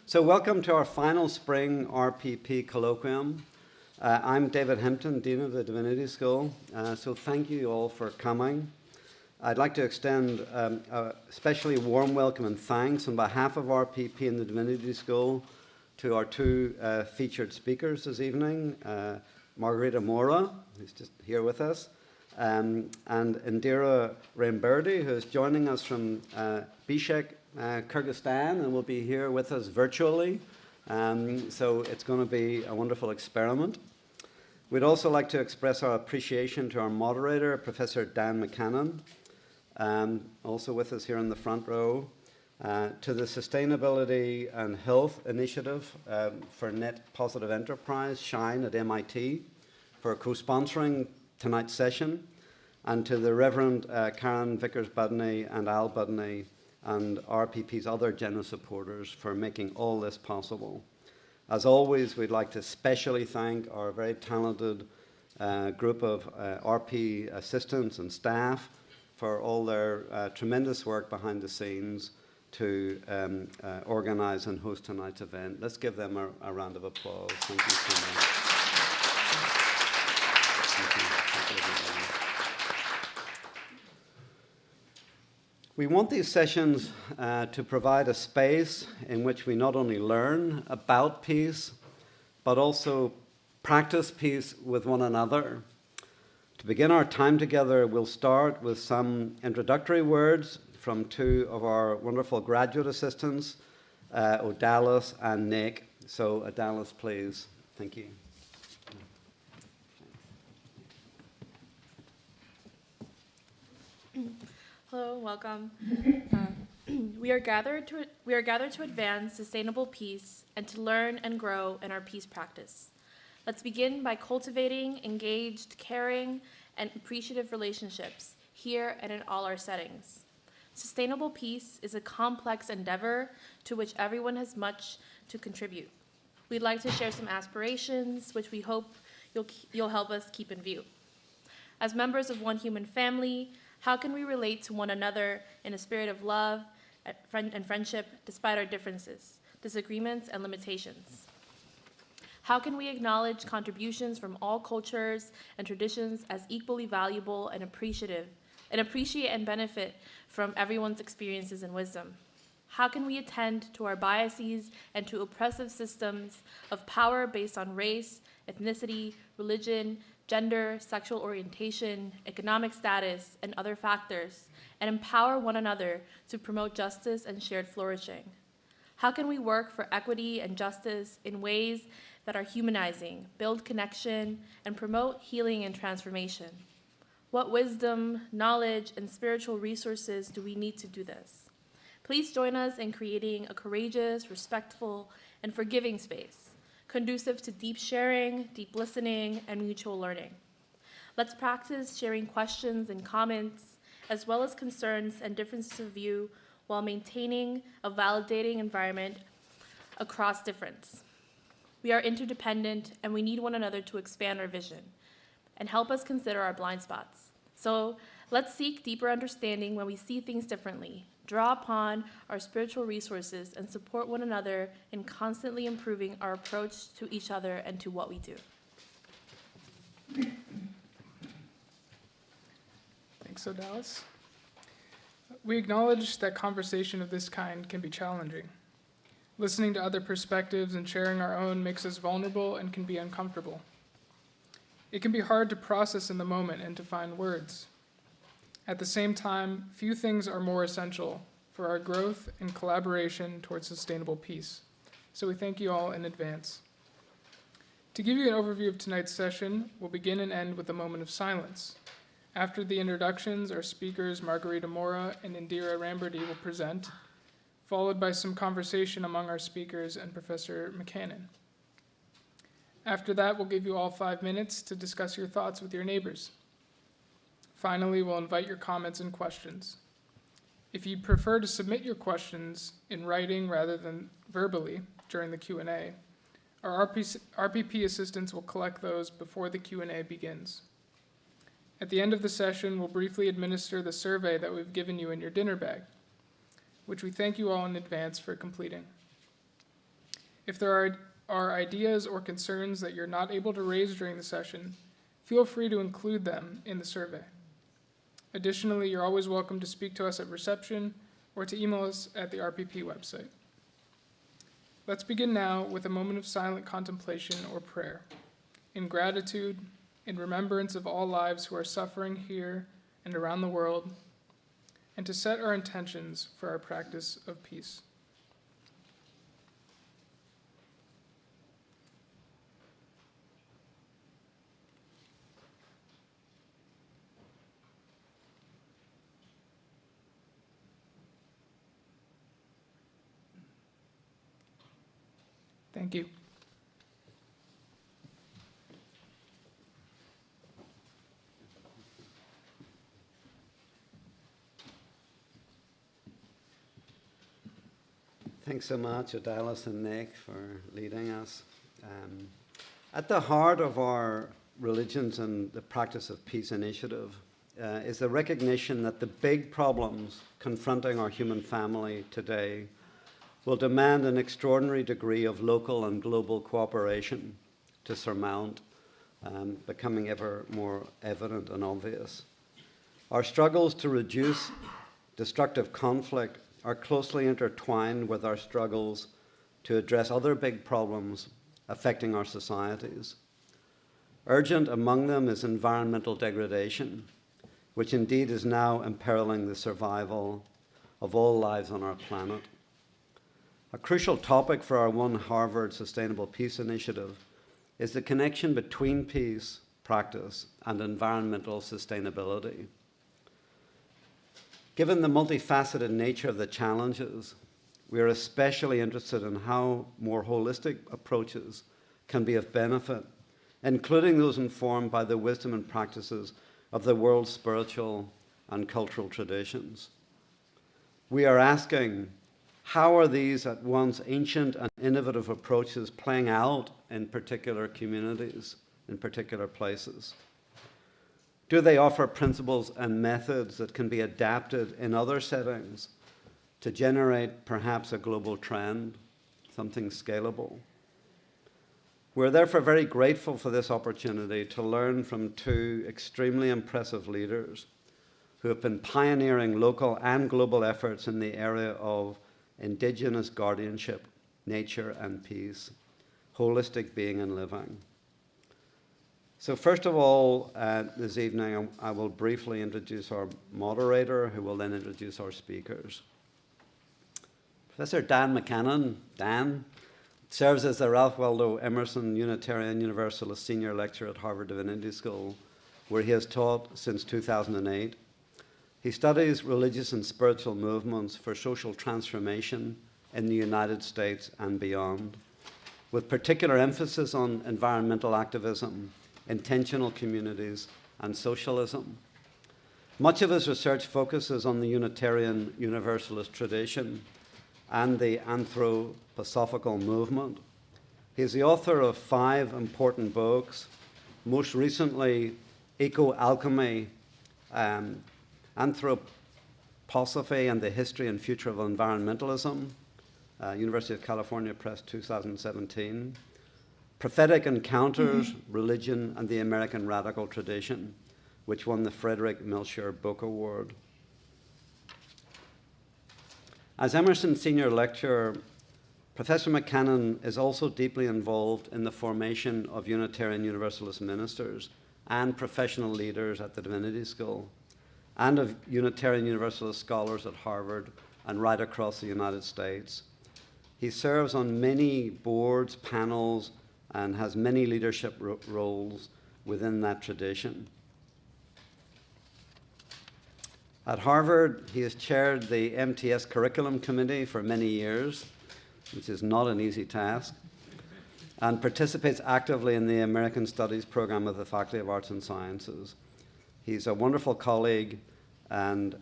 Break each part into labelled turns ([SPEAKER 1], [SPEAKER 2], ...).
[SPEAKER 1] So welcome to our final spring RPP Colloquium. I'm David Hempton, Dean of the Divinity School, so thank you all for coming. I'd like to extend a especially warm welcome and thanks on behalf of RPP and the Divinity School to our two featured speakers this evening, Margarita Mora, who's just here with us, and Indira Raimberdy, who's joining us from Bishkek, Kyrgyzstan, and will be here with us virtually. So it's going to be a wonderful experiment. We'd also like to express our appreciation to our moderator, Professor Dan McKanan, also with us here in the front row, to the Sustainability and Health Initiative for Net Positive Enterprise, SHINE at MIT, for co-sponsoring tonight's session, and to the Reverend Karen Vickers-Budney and Al Budney and RPP's other generous supporters for making all this possible. As always, we'd like to especially thank our very talented group of RP assistants and staff for all their tremendous work behind the scenes to organize and host tonight's event. Let's give them a round of applause. Thank you so much. Thank you. Thank you, everybody. We want these sessions to provide a space in which we not only learn about peace, but also practice peace with one another. To begin our time together, we'll start with some introductory words from two of our wonderful graduate assistants, Odalis and Nick. So, Odalis, please. Thank you.
[SPEAKER 2] Hello, welcome. We are gathered to advance sustainable peace and to learn and grow in our peace practice. Let's begin by cultivating engaged, caring, and appreciative relationships here and in all our settings. Sustainable peace is a complex endeavor to which everyone has much to contribute. We'd like to share some aspirations, which we hope you'll help us keep in view. As members of one human family, how can we relate to one another in a spirit of love and friendship despite our differences, disagreements, and limitations? How can we acknowledge contributions from all cultures and traditions as equally valuable and appreciate and benefit from everyone's experiences and wisdom? How can we attend to our biases and to oppressive systems of power based on race, ethnicity, religion, gender, sexual orientation, economic status, and other factors, and empower one another to promote justice and shared flourishing? How can we work for equity and justice in ways that are humanizing, build connection, and promote healing and transformation? What wisdom, knowledge, and spiritual resources do we need to do this? Please join us in creating a courageous, respectful, and forgiving space, conducive to deep sharing, deep listening, and mutual learning. Let's practice sharing questions and comments, as well as concerns and differences of view, while maintaining a validating environment across difference. We are interdependent, and we need one another to expand our vision and help us consider our blind spots. So let's seek deeper understanding when we see things differently, draw upon our spiritual resources, and support one another in constantly improving our approach to each other and to what we do.
[SPEAKER 3] Thanks, Odalis. We acknowledge that conversation of this kind can be challenging. Listening to other perspectives and sharing our own makes us vulnerable and can be uncomfortable. It can be hard to process in the moment and to find words. At the same time, few things are more essential for our growth and collaboration towards sustainable peace. So we thank you all in advance. To give you an overview of tonight's session, we'll begin and end with a moment of silence. After the introductions, our speakers Margarita Mora and Indira Raimberdy will present, followed by some conversation among our speakers and Professor McKanan. After that, we'll give you all 5 minutes to discuss your thoughts with your neighbors. Finally, we'll invite your comments and questions. If you prefer to submit your questions in writing rather than verbally during the Q&A, our RPP assistants will collect those before the Q&A begins. At the end of the session, we'll briefly administer the survey that we've given you in your dinner bag, which we thank you all in advance for completing. If there are ideas or concerns that you're not able to raise during the session, feel free to include them in the survey. Additionally, you're always welcome to speak to us at reception or to email us at the RPP website. Let's begin now with a moment of silent contemplation or prayer, in gratitude, in remembrance of all lives who are suffering here and around the world, and to set our intentions for our practice of peace. Thank you.
[SPEAKER 1] Thanks so much, Adalis and Nick, for leading us. At the heart of our religions and the practice of peace initiative is the recognition that the big problems confronting our human family today will demand an extraordinary degree of local and global cooperation to surmount, becoming ever more evident and obvious. Our struggles to reduce destructive conflict are closely intertwined with our struggles to address other big problems affecting our societies. Urgent among them is environmental degradation, which indeed is now imperiling the survival of all lives on our planet. A crucial topic for our One Harvard Sustainable Peace Initiative is the connection between peace practice and environmental sustainability. Given the multifaceted nature of the challenges, we are especially interested in how more holistic approaches can be of benefit, including those informed by the wisdom and practices of the world's spiritual and cultural traditions. We are asking, how are these at once ancient and innovative approaches playing out in particular communities, in particular places? Do they offer principles and methods that can be adapted in other settings to generate perhaps a global trend, something scalable? We're therefore very grateful for this opportunity to learn from two extremely impressive leaders who have been pioneering local and global efforts in the area of Indigenous guardianship, nature and peace, holistic being and living. So first of all, this evening, I will briefly introduce our moderator, who will then introduce our speakers. Professor Dan McKanan, Dan, serves as the Ralph Waldo Emerson Unitarian Universalist Senior Lecturer at Harvard Divinity School, where he has taught since 2008. He studies religious and spiritual movements for social transformation in the United States and beyond, with particular emphasis on environmental activism, intentional communities, and socialism. Much of his research focuses on the Unitarian Universalist tradition and the anthroposophical movement. He is the author of 5 important books, most recently Eco-Alchemy, Anthroposophy and the History and Future of Environmentalism, University of California Press, 2017. Prophetic Encounters, Religion and the American Radical Tradition, which won the Frederick Melcher Book Award. As Emerson Senior Lecturer, Professor McKanan is also deeply involved in the formation of Unitarian Universalist ministers and professional leaders at the Divinity School, and of Unitarian Universalist scholars at Harvard and right across the United States. He serves on many boards, panels, and has many leadership roles within that tradition. At Harvard, he has chaired the MTS Curriculum Committee for many years, which is not an easy task, and participates actively in the American Studies program of the Faculty of Arts and Sciences. He's a wonderful colleague and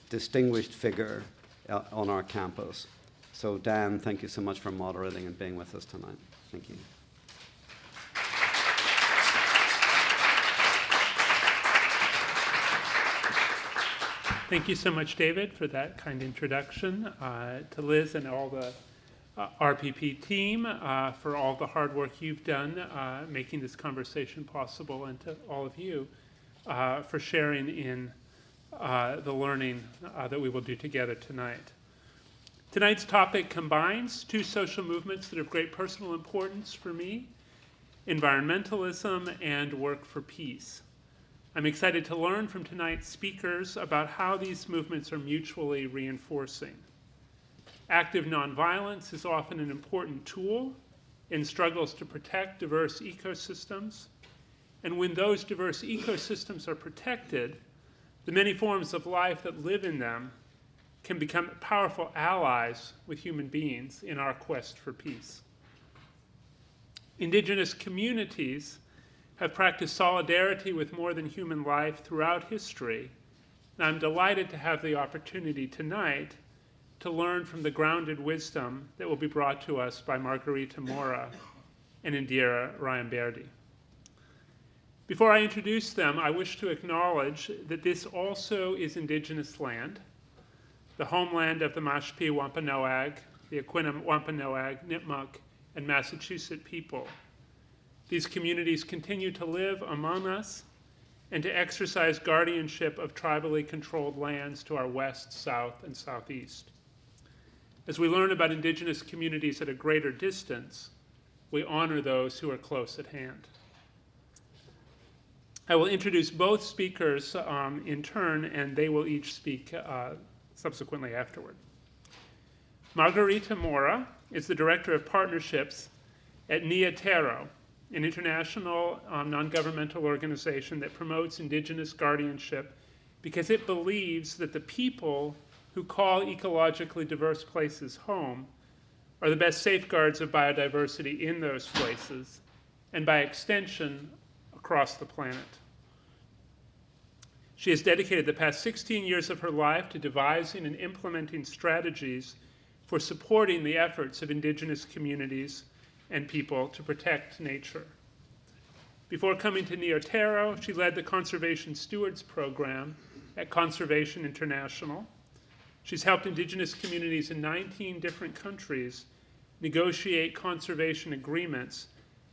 [SPEAKER 1] distinguished figure on our campus. So Dan, thank you so much for moderating and being with us tonight. Thank you.
[SPEAKER 4] Thank you so much, David, for that kind introduction. To Liz and all the RPP team for all the hard work you've done making this conversation possible, and to all of you for sharing in the learning that we will do together tonight. Tonight's topic combines two social movements that have great personal importance for me: environmentalism and work for peace. I'm excited to learn from tonight's speakers about how these movements are mutually reinforcing. Active nonviolence is often an important tool in struggles to protect diverse ecosystems. And when those diverse ecosystems are protected, the many forms of life that live in them can become powerful allies with human beings in our quest for peace. Indigenous communities have practiced solidarity with more than human life throughout history, and I'm delighted to have the opportunity tonight to learn from the grounded wisdom that will be brought to us by Margarita Mora and Indira Raimberdy. Before I introduce them, I wish to acknowledge that this also is Indigenous land, the homeland of the Mashpee Wampanoag, the Aquinnah Wampanoag, Nipmuc, and Massachusetts people. These communities continue to live among us and to exercise guardianship of tribally controlled lands to our west, south, and southeast. As we learn about Indigenous communities at a greater distance, we honor those who are close at hand. I will introduce both speakers in turn, and they will each speak subsequently afterward. Margarita Mora is the Director of Partnerships at Tero, an international non-governmental organization that promotes Indigenous guardianship because it believes that the people who call ecologically diverse places home are the best safeguards of biodiversity in those places, and by extension, across the planet. She has dedicated the past 16 years of her life to devising and implementing strategies for supporting the efforts of Indigenous communities and people to protect nature. Before coming to Tero, she led the Conservation Stewards Program at Conservation International. She's helped Indigenous communities in 19 different countries negotiate conservation agreements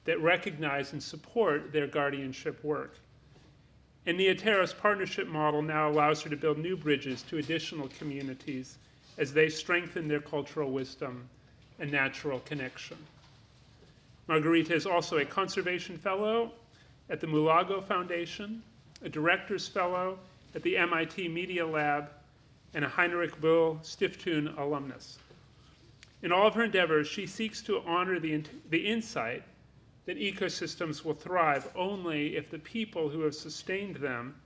[SPEAKER 4] that recognize and support their guardianship work. And Tero's partnership model now allows her to build new bridges to additional communities as they strengthen their cultural wisdom and natural connection. Margarita is also a conservation fellow at the Mulago Foundation, a director's fellow at the MIT Media Lab, and a Heinrich Böll Stiftung alumnus. In all of her endeavors, she seeks to honor the insight that ecosystems will thrive only if the people who have sustained them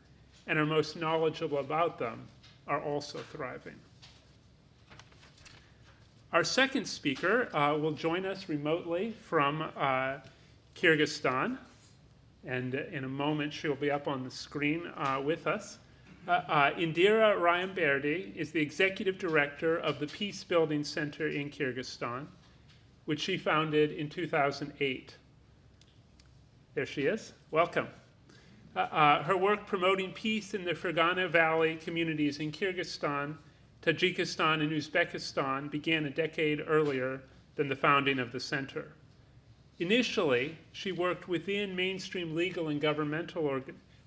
[SPEAKER 4] and are most knowledgeable about them are also thriving. Our second speaker will join us remotely from Kyrgyzstan, and in a moment she'll be up on the screen with us. Indira Raimberdy is the executive director of the Peace Building Center in Kyrgyzstan, which she founded in 2008. There she is. Welcome. Her work promoting peace in the Fergana Valley communities in Kyrgyzstan, Tajikistan, and Uzbekistan began a decade earlier than the founding of the center. Initially, she worked within mainstream legal and governmental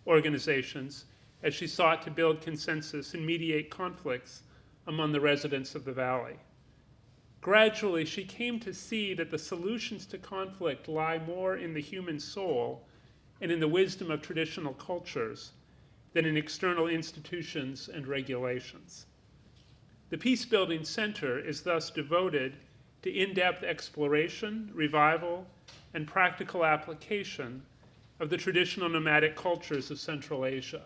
[SPEAKER 4] organizations as she sought to build consensus and mediate conflicts among the residents of the valley. Gradually, she came to see that the solutions to conflict lie more in the human soul and in the wisdom of traditional cultures than in external institutions and regulations. The Peace Building Center is thus devoted to in-depth exploration, revival, and practical application of the traditional nomadic cultures of Central Asia.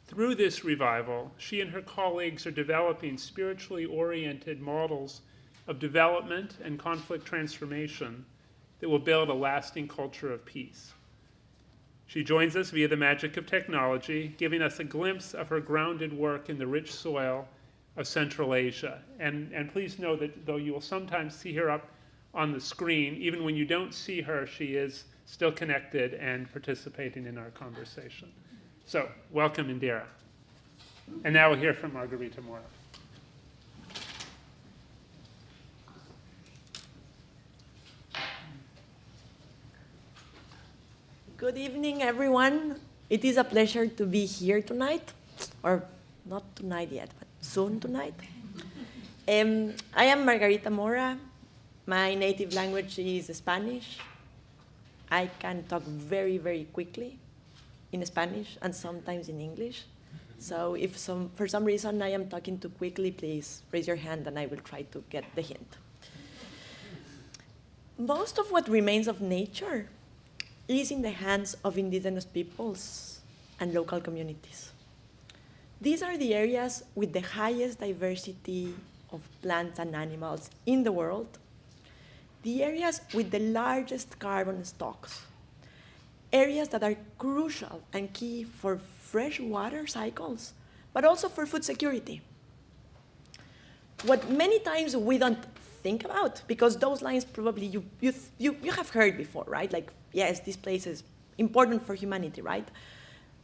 [SPEAKER 4] Through this revival, she and her colleagues are developing spiritually oriented models of development and conflict transformation that will build a lasting culture of peace. She joins us via the magic of technology, giving us a glimpse of her grounded work in the rich soil of Central Asia. And please know that though you will sometimes see her up on the screen, even when you don't see her, she is still connected and participating in our conversation. So, welcome, Indira. And now we'll hear from Margarita Mora.
[SPEAKER 5] Good evening, everyone. It is a pleasure to be here tonight, or not tonight yet, but soon tonight. I am Margarita Mora. My native language is Spanish. I can talk very, very quickly in Spanish and sometimes in English. So if for some reason I am talking too quickly, please raise your hand and I will try to get the hint. Most of what remains of nature is in the hands of indigenous peoples and local communities. These are the areas with the highest diversity of plants and animals in the world, the areas with the largest carbon stocks, areas that are crucial and key for fresh water cycles, but also for food security. What many times we don't think about, because those lines probably you have heard before, right? Like, yes, this place is important for humanity, right?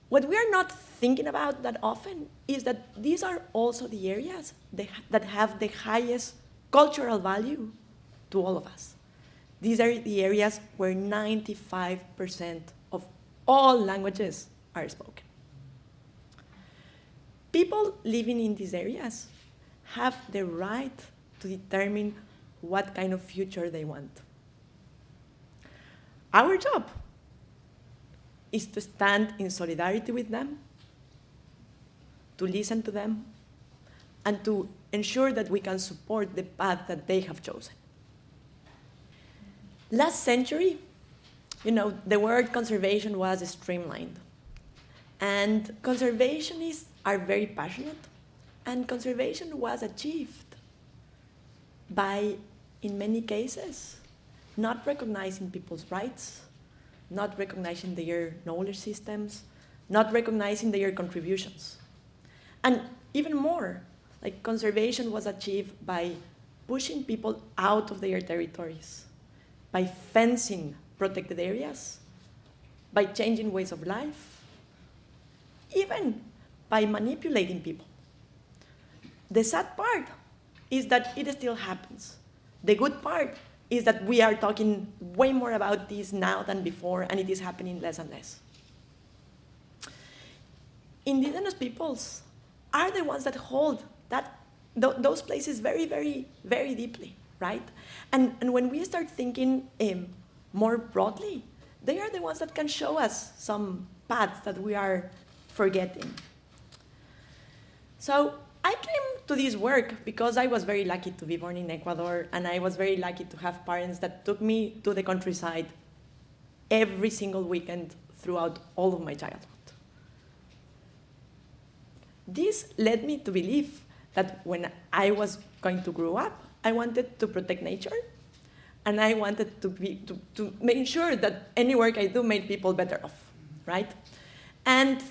[SPEAKER 5] What we are not thinking about that often is that these are also the areas that have the highest cultural value to all of us. These are the areas where 95% of all languages are spoken. People living in these areas have the right to determine what kind of future they want. Our job is to stand in solidarity with them, to listen to them, and to ensure that we can support the path that they have chosen. Last century, the word conservation was streamlined. And conservationists are very passionate, and conservation was achieved by, in many cases, not recognizing people's rights, not recognizing their knowledge systems, not recognizing their contributions. And even more, like, conservation was achieved by pushing people out of their territories, by fencing protected areas, by changing ways of life, even by manipulating people. The sad part is that it still happens. The good part is that we are talking way more about this now than before, and it is happening less and less. Indigenous peoples are the ones that hold those places very, very, very deeply, right? And when we start thinking more broadly, they are the ones that can show us some paths that we are forgetting. So I came to this work because I was very lucky to be born in Ecuador, and I was very lucky to have parents that took me to the countryside every single weekend throughout all of my childhood. This led me to believe that when I was going to grow up, I wanted to protect nature, and I wanted to make sure that any work I do made people better off, right? And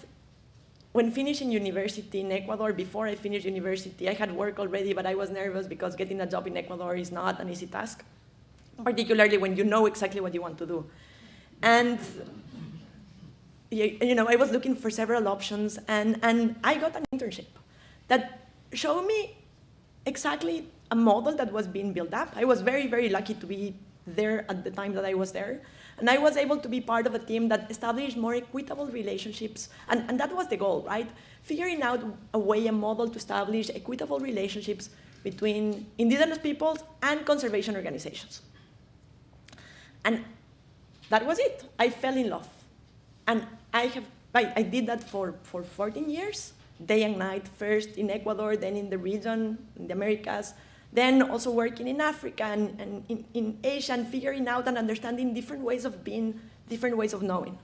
[SPEAKER 5] when finishing university in Ecuador, before I finished university, I had work already, but I was nervous because getting a job in Ecuador is not an easy task, particularly when you know exactly what you want to do. And I was looking for several options, and I got an internship that showed me exactly a model that was being built up. I was very, very lucky to be there at the time that I was there. And I was able to be part of a team that established more equitable relationships. And that was the goal, right? Figuring out a way, a model to establish equitable relationships between indigenous peoples and conservation organizations. And that was it. I fell in love. And I did that for 14 years, day and night, first in Ecuador, then in the region, in the Americas, then also working in Africa and in Asia, and figuring out and understanding different ways of being, different ways of knowing.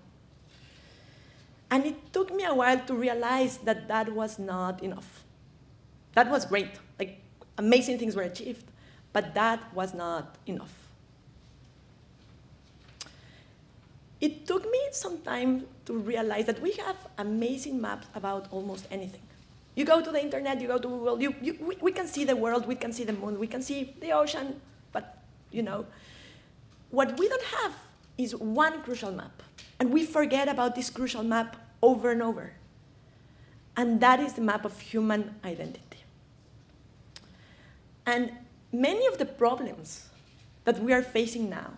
[SPEAKER 5] And it took me a while to realize that that was not enough. That was great, like amazing things were achieved, but that was not enough. It took me some time to realize that we have amazing maps about almost anything. You go to the internet, you go to Google, we can see the world, we can see the moon, we can see the ocean, but what we don't have is one crucial map. And we forget about this crucial map over and over. And that is the map of human identity. And many of the problems that we are facing now,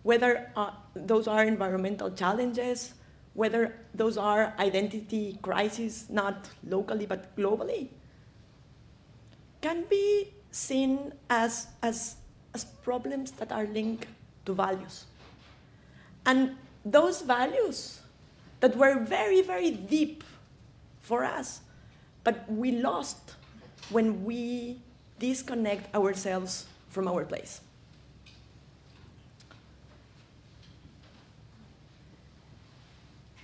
[SPEAKER 5] whether those are environmental challenges, whether those are identity crises, not locally but globally, can be seen as problems that are linked to values. And those values that were very, very deep for us, but we lost when we disconnect ourselves from our place.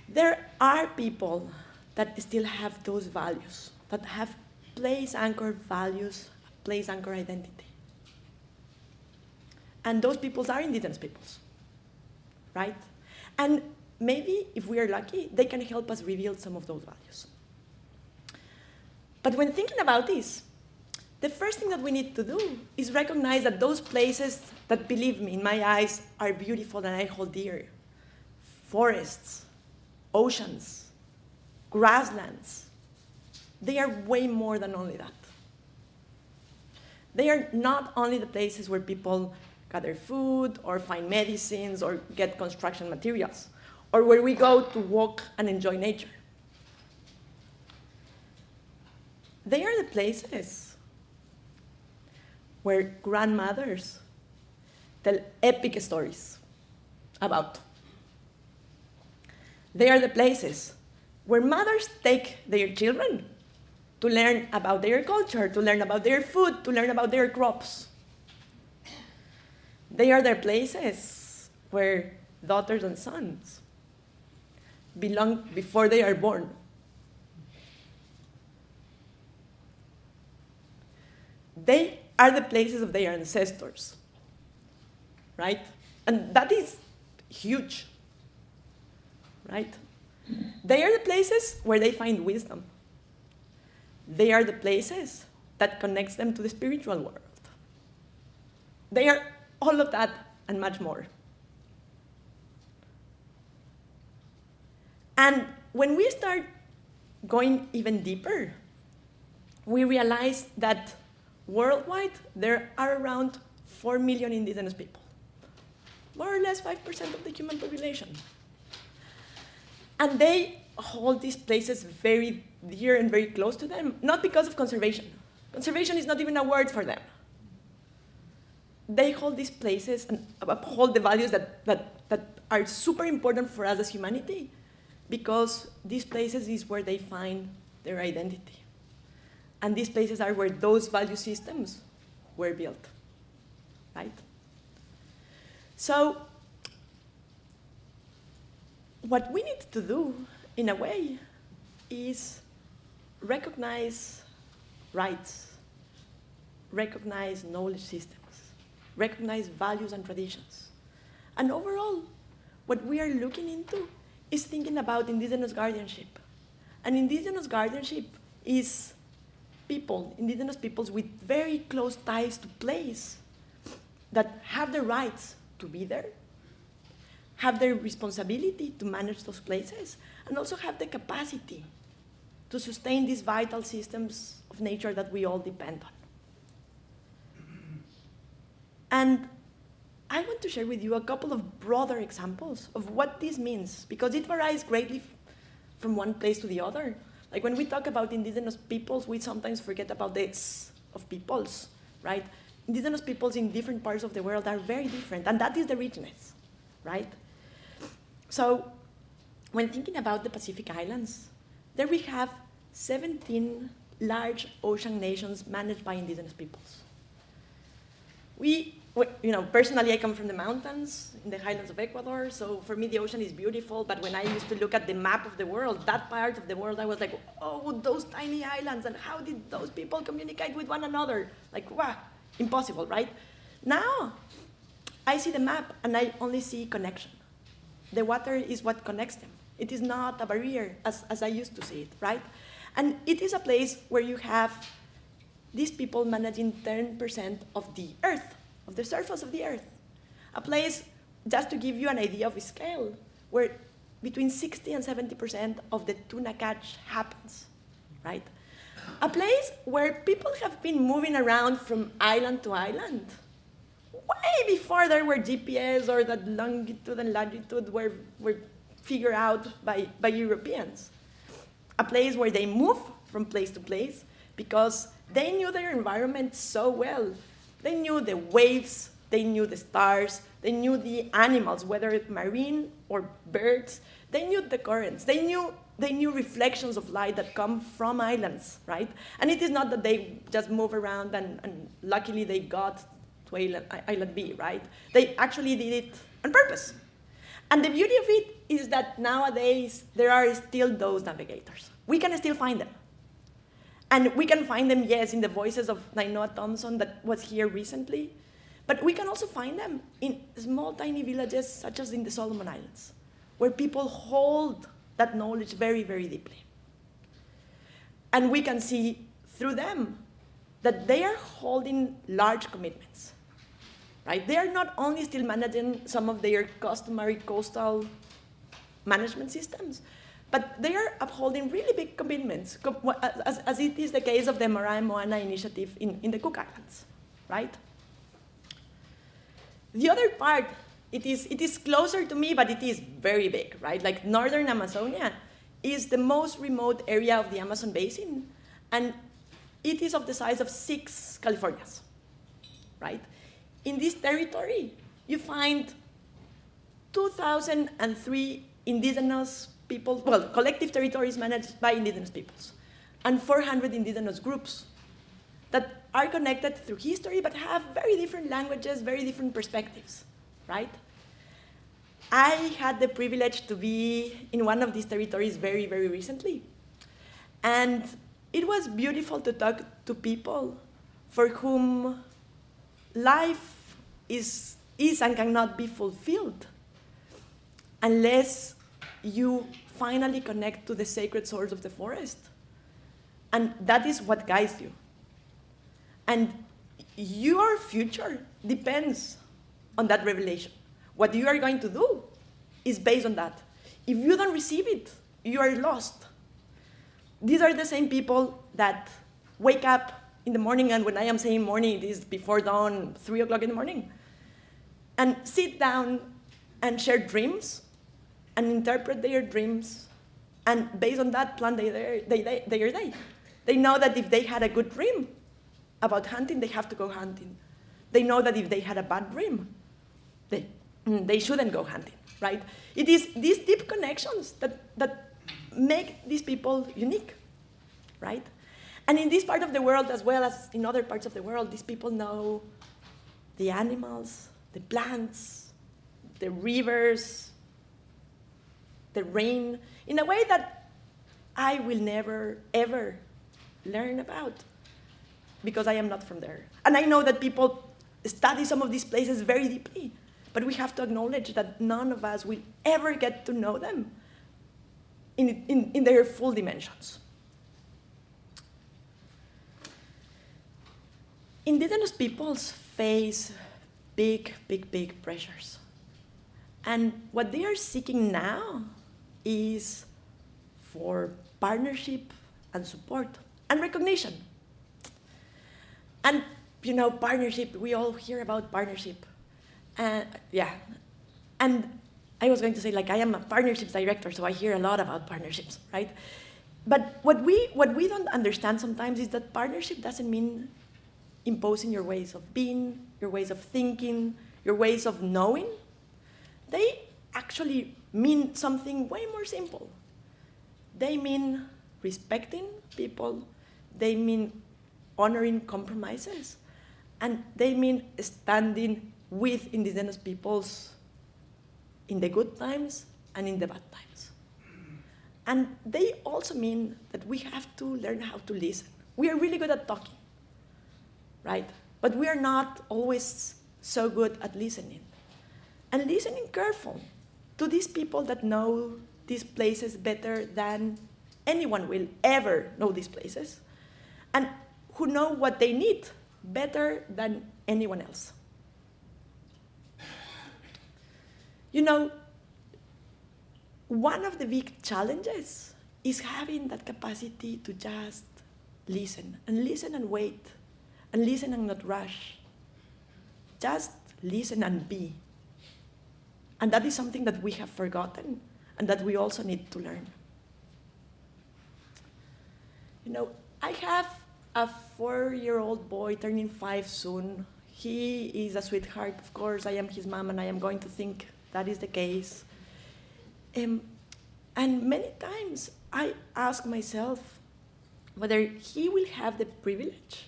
[SPEAKER 5] There are people that still have those values, that have place-anchored values, place-anchored identity. And those peoples are indigenous peoples, right? And maybe, if we are lucky, they can help us reveal some of those values. But when thinking about this, the first thing that we need to do is recognize that those places that, believe me, in my eyes, are beautiful and I hold dear, forests, oceans, grasslands, they are way more than only that. They are not only the places where people gather food or find medicines or get construction materials, or where we go to walk and enjoy nature. They are the places where grandmothers tell epic stories about. They are the places where mothers take their children to learn about their culture, to learn about their food, to learn about their crops. They are the places where daughters and sons belong before they are born. They are the places of their ancestors, right? And that is huge, right? They are the places where they find wisdom. They are the places that connects them to the spiritual world. They are all of that and much more. And when we start going even deeper, we realize that worldwide, there are around 4 million indigenous people, more or less 5% of the human population. And they hold these places very dear and very close to them, not because of conservation. Conservation is not even a word for them. They hold these places and uphold the values that are super important for us as humanity, because these places is where they find their identity. And these places are where those value systems were built, right? So what we need to do, in a way, is recognize rights, recognize knowledge systems, recognize values and traditions. And overall, what we are looking into is thinking about indigenous guardianship. And indigenous guardianship is people, indigenous peoples with very close ties to place that have the rights to be there, have the responsibility to manage those places, and also have the capacity to sustain these vital systems of nature that we all depend on. And I want to share with you a couple of broader examples of what this means, because it varies greatly from one place to the other. Like when we talk about indigenous peoples, we sometimes forget about the S of peoples, right? Indigenous peoples in different parts of the world are very different, and that is the richness, right? So when thinking about the Pacific Islands, there we have 17 large ocean nations managed by indigenous peoples. Personally, I come from the mountains in the highlands of Ecuador, so for me the ocean is beautiful, but when I used to look at the map of the world, that part of the world, I was like, oh, those tiny islands, and how did those people communicate with one another? Like, wow, impossible, right? Now, I see the map, and I only see connection. The water is what connects them. It is not a barrier, as I used to see it, right? And it is a place where you have these people managing 10% of the earth, of the surface of the earth. A place, just to give you an idea of scale, where between 60 and 70% of the tuna catch happens right? A place where people have been moving around from island to island, way before there were GPS or that longitude and latitude were figured out by Europeans. A place where they move from place to place because they knew their environment so well. They knew the waves, they knew the stars, they knew the animals, whether marine or birds. They knew the currents. They knew reflections of light that come from islands, right? And it is not that they just move around and luckily they got to island B, right? They actually did it on purpose. And the beauty of it is that nowadays there are still those navigators. We can still find them. And we can find them, yes, in the voices of Nainoa Thompson that was here recently, but we can also find them in small, tiny villages such as in the Solomon Islands, where people hold that knowledge very, very deeply. And we can see through them that they are holding large commitments, right? They are not only still managing some of their customary coastal management systems, but they are upholding really big commitments, as it is the case of the Mora and Moana initiative in the Cook Islands, right? The other part, it is closer to me, but it is very big, right? Like northern Amazonia is the most remote area of the Amazon Basin, and it is of the size of 6 Californias, right? In this territory, you find 2,003 indigenous people, well, collective territories managed by indigenous peoples, and 400 indigenous groups that are connected through history but have very different languages, very different perspectives, right? I had the privilege to be in one of these territories very, very recently. And it was beautiful to talk to people for whom life is and cannot be fulfilled unless you finally connect to the sacred source of the forest. And that is what guides you. And your future depends on that revelation. What you are going to do is based on that. If you don't receive it, you are lost. These are the same people that wake up in the morning, and when I am saying morning, it is before dawn, 3 o'clock in the morning, and sit down and share dreams and interpret their dreams, and based on that, plan their day. They know that if they had a good dream about hunting, they have to go hunting. They know that if they had a bad dream, they shouldn't go hunting, right? It is these deep connections that make these people unique, right? And in this part of the world, as well as in other parts of the world, these people know the animals, the plants, the rivers, the rain, in a way that I will never, ever learn about because I am not from there. And I know that people study some of these places very deeply, but we have to acknowledge that none of us will ever get to know them in their full dimensions. Indigenous peoples face big, big, big pressures. And what they are seeking now is for partnership and support and recognition. And, you know, partnership, we all hear about partnership. Yeah. And I was going to say, like, I am a partnerships director, so I hear a lot about partnerships, right? But what we don't understand sometimes is that partnership doesn't mean imposing your ways of being, your ways of thinking, your ways of knowing. They actually mean something way more simple. They mean respecting people, they mean honoring compromises, and they mean standing with indigenous peoples in the good times and in the bad times. And they also mean that we have to learn how to listen. We are really good at talking, right? But we are not always so good at listening. And listening careful to these people that know these places better than anyone will ever know these places, and who know what they need better than anyone else. You know, one of the big challenges is having that capacity to just listen and wait, and listen and not rush. Just listen and be. And that is something that we have forgotten and that we also need to learn. You know, I have a 4-year-old boy turning 5 soon. He is a sweetheart, of course. I am his mom, and I am going to think that is the case. And many times I ask myself whether he will have the privilege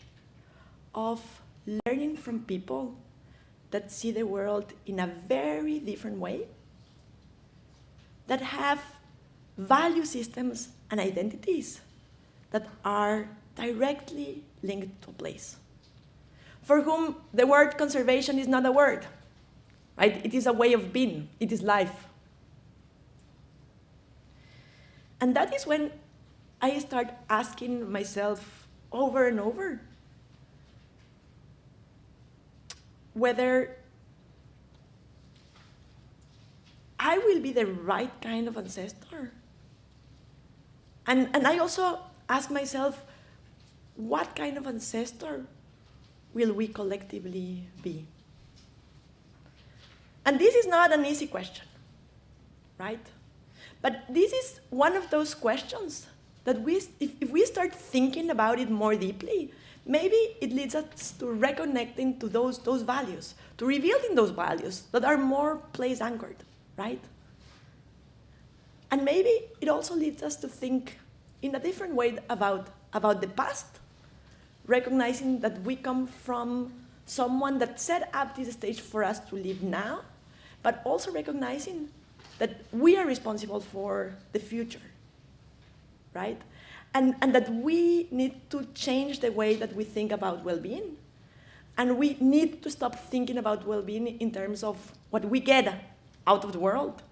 [SPEAKER 5] of learning from people that see the world in a very different way, that have value systems and identities that are directly linked to a place, for whom the word conservation is not a word, right? It is a way of being, it is life. And that is when I start asking myself over and over whether I will be the right kind of ancestor. And I also ask myself, what kind of ancestor will we collectively be? And this is not an easy question, right? But this is one of those questions that if we start thinking about it more deeply, maybe it leads us to reconnecting to those values, to rebuilding those values that are more place-anchored, right? And maybe it also leads us to think in a different way about the past, recognizing that we come from someone that set up this stage for us to live now, but also recognizing that we are responsible for the future, right? And that we need to change the way that we think about well-being. And we need to stop thinking about well-being in terms of what we get out of the world.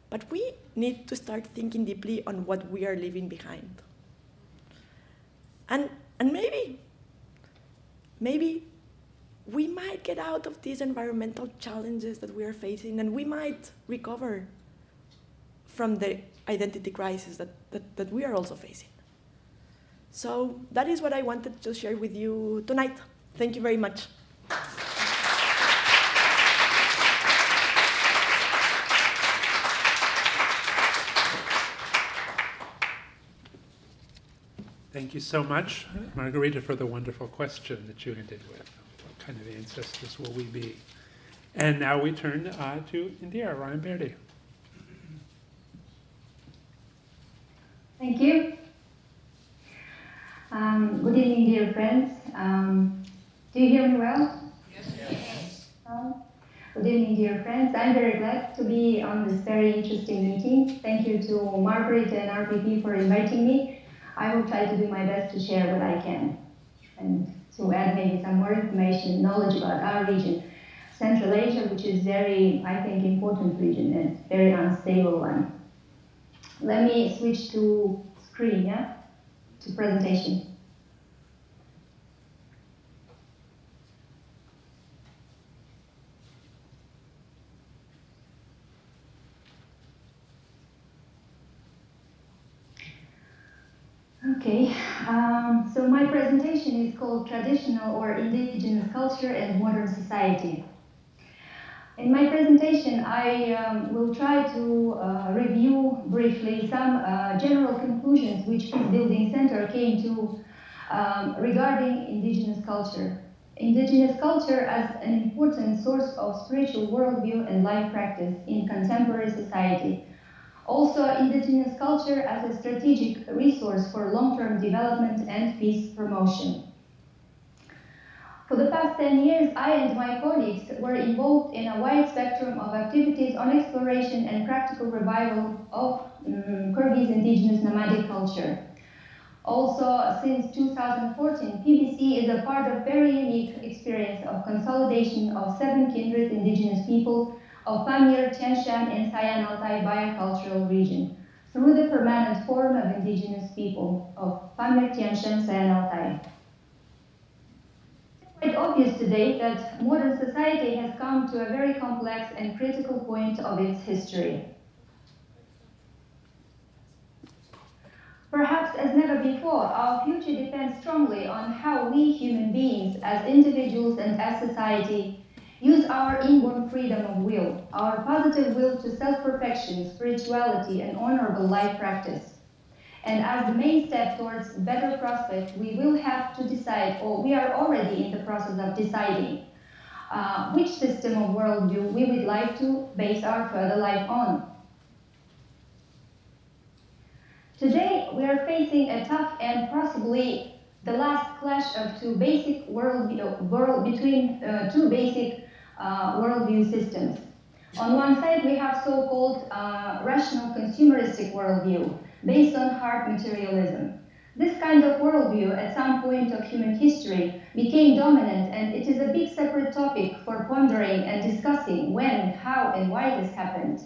[SPEAKER 5] But we need to start thinking deeply on what we are leaving behind. And maybe we might get out of these environmental challenges that we are facing, and we might recover from the identity crisis that we are also facing. So that is what I wanted to share with you tonight. Thank you very much.
[SPEAKER 4] Thank you so much, Margarita, for the wonderful question that you ended with. What kind of ancestors will we be? And now we turn to Indira, Raimberdy.
[SPEAKER 6] Thank you. Good evening, dear friends. Do you hear me well? Yes. Good evening, dear friends. I'm very glad to be on this very interesting meeting. Thank you to Margarita and RPP for inviting me. I will try to do my best to share what I can and to add maybe some more information, knowledge about our region, Central Asia, which is very, I think, important region and very unstable one. Let me switch to screen, yeah? To presentation. Okay, so my presentation is called Traditional or Indigenous Culture and Modern Society. In my presentation, I will try to review briefly some general conclusions which Peace Building Center came to regarding indigenous culture. Indigenous culture as an important source of spiritual worldview and life practice in contemporary society. Also, indigenous culture as a strategic resource for long-term development and peace promotion. For the past 10 years, I and my colleagues were involved in a wide spectrum of activities on exploration and practical revival of Kyrgyz indigenous nomadic culture. Also, since 2014, PBC is a part of very unique experience of consolidation of 7 kindred indigenous people of Pamir, Tian Shan, and Sayan Altai biocultural region through the permanent forum of indigenous people of Pamir, Tian Shan, Sayan Altai. It's quite obvious today that modern society has come to a very complex and critical point of its history. Perhaps as never before, our future depends strongly on how we human beings, as individuals and as society, use our inborn freedom of will, our positive will to self-perfection, spirituality, and honorable life practice. And as the main step towards better prospect, we will have to decide, or we are already in the process of deciding, which system of worldview we would like to base our further life on. Today, we are facing a tough and possibly the last clash of two basic between two basic worldview systems. On one side, we have so-called rational consumeristic worldview based on hard materialism. This kind of worldview at some point of human history became dominant, and it is a big separate topic for pondering and discussing when, how, and why this happened.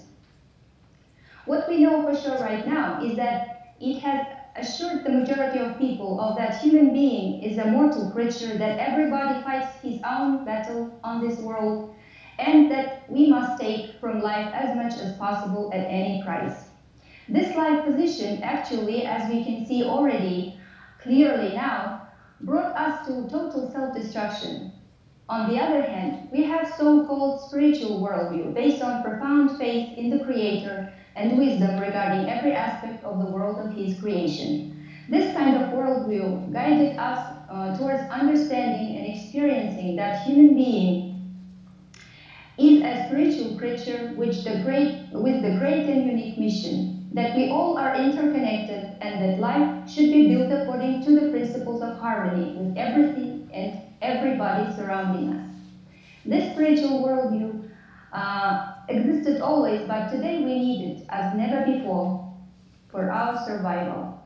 [SPEAKER 6] What we know for sure right now is that it has assured the majority of people of that human being is a mortal creature, that everybody fights his own battle on this world, and that we must take from life as much as possible at any price. This life position actually, as we can see already clearly now, brought us to total self-destruction. On the other hand, we have so-called spiritual worldview based on profound faith in the Creator and wisdom regarding every aspect of the world of His creation. This kind of worldview guided us towards understanding and experiencing that human being is a spiritual creature with the great and unique mission, that we all are interconnected and that life should be built according to the principles of harmony with everything and everybody surrounding us. This spiritual worldview existed always, but today we need it as never before for our survival.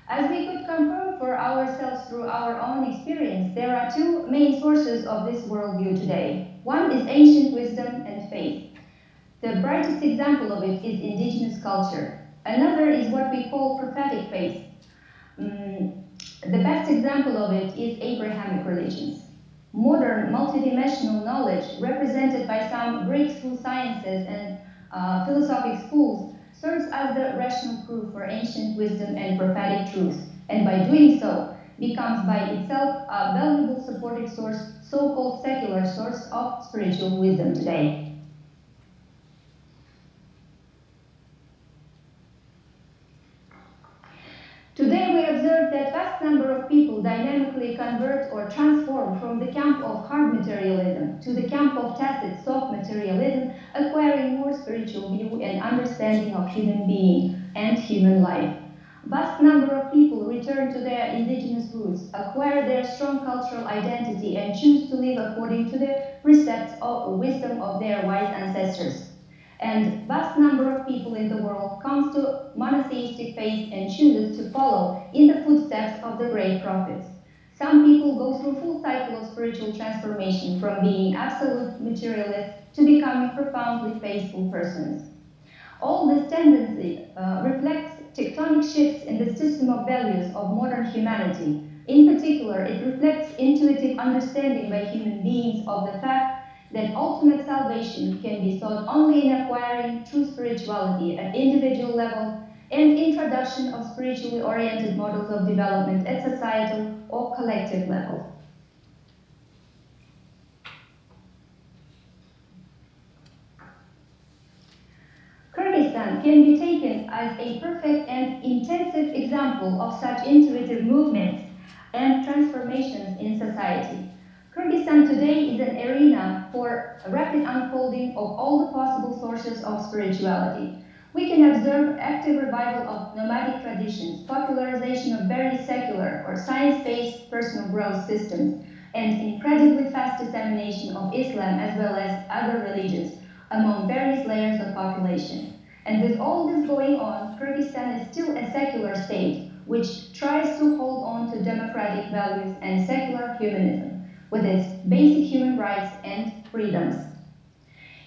[SPEAKER 6] As we could confirm for ourselves through our own experience, there are two main sources of this worldview today. One is ancient wisdom and faith. The brightest example of it is indigenous culture. Another is what we call prophetic faith. The best example of it is Abrahamic religions. Modern multidimensional knowledge, represented by some breakthrough sciences and philosophic schools, serves as the rational proof for ancient wisdom and prophetic truth, and by doing so, becomes by itself a valuable supportive source, so-called secular source of spiritual wisdom today. Today we observe that vast number of people dynamically convert or transform from the camp of hard materialism to the camp of tacit soft materialism, acquiring more spiritual view and understanding of human being and human life. Vast number of people return to their indigenous roots, acquire their strong cultural identity, and choose to live according to the precepts of wisdom of their wise ancestors. And vast number of people in the world comes to monotheistic faith and chooses to follow in the footsteps of the great prophets. Some people go through full cycle of spiritual transformation from being absolute materialists to becoming profoundly faithful persons. All this tendency reflects tectonic shifts in the system of values of modern humanity. In particular, it reflects intuitive understanding by human beings of the fact that ultimate salvation can be sought only in acquiring true spirituality at individual level and introduction of spiritually oriented models of development at societal or collective level. Kyrgyzstan can be taken as a perfect and intensive example of such intuitive movements and transformations in society. Kyrgyzstan today is an arena for a rapid unfolding of all the possible sources of spirituality. We can observe active revival of nomadic traditions, popularization of very secular or science-based personal growth systems, and incredibly fast dissemination of Islam as well as other religions among various layers of population. And with all this going on, Kyrgyzstan is still a secular state which tries to hold on to democratic values and secular humanism, with its basic human rights and freedoms.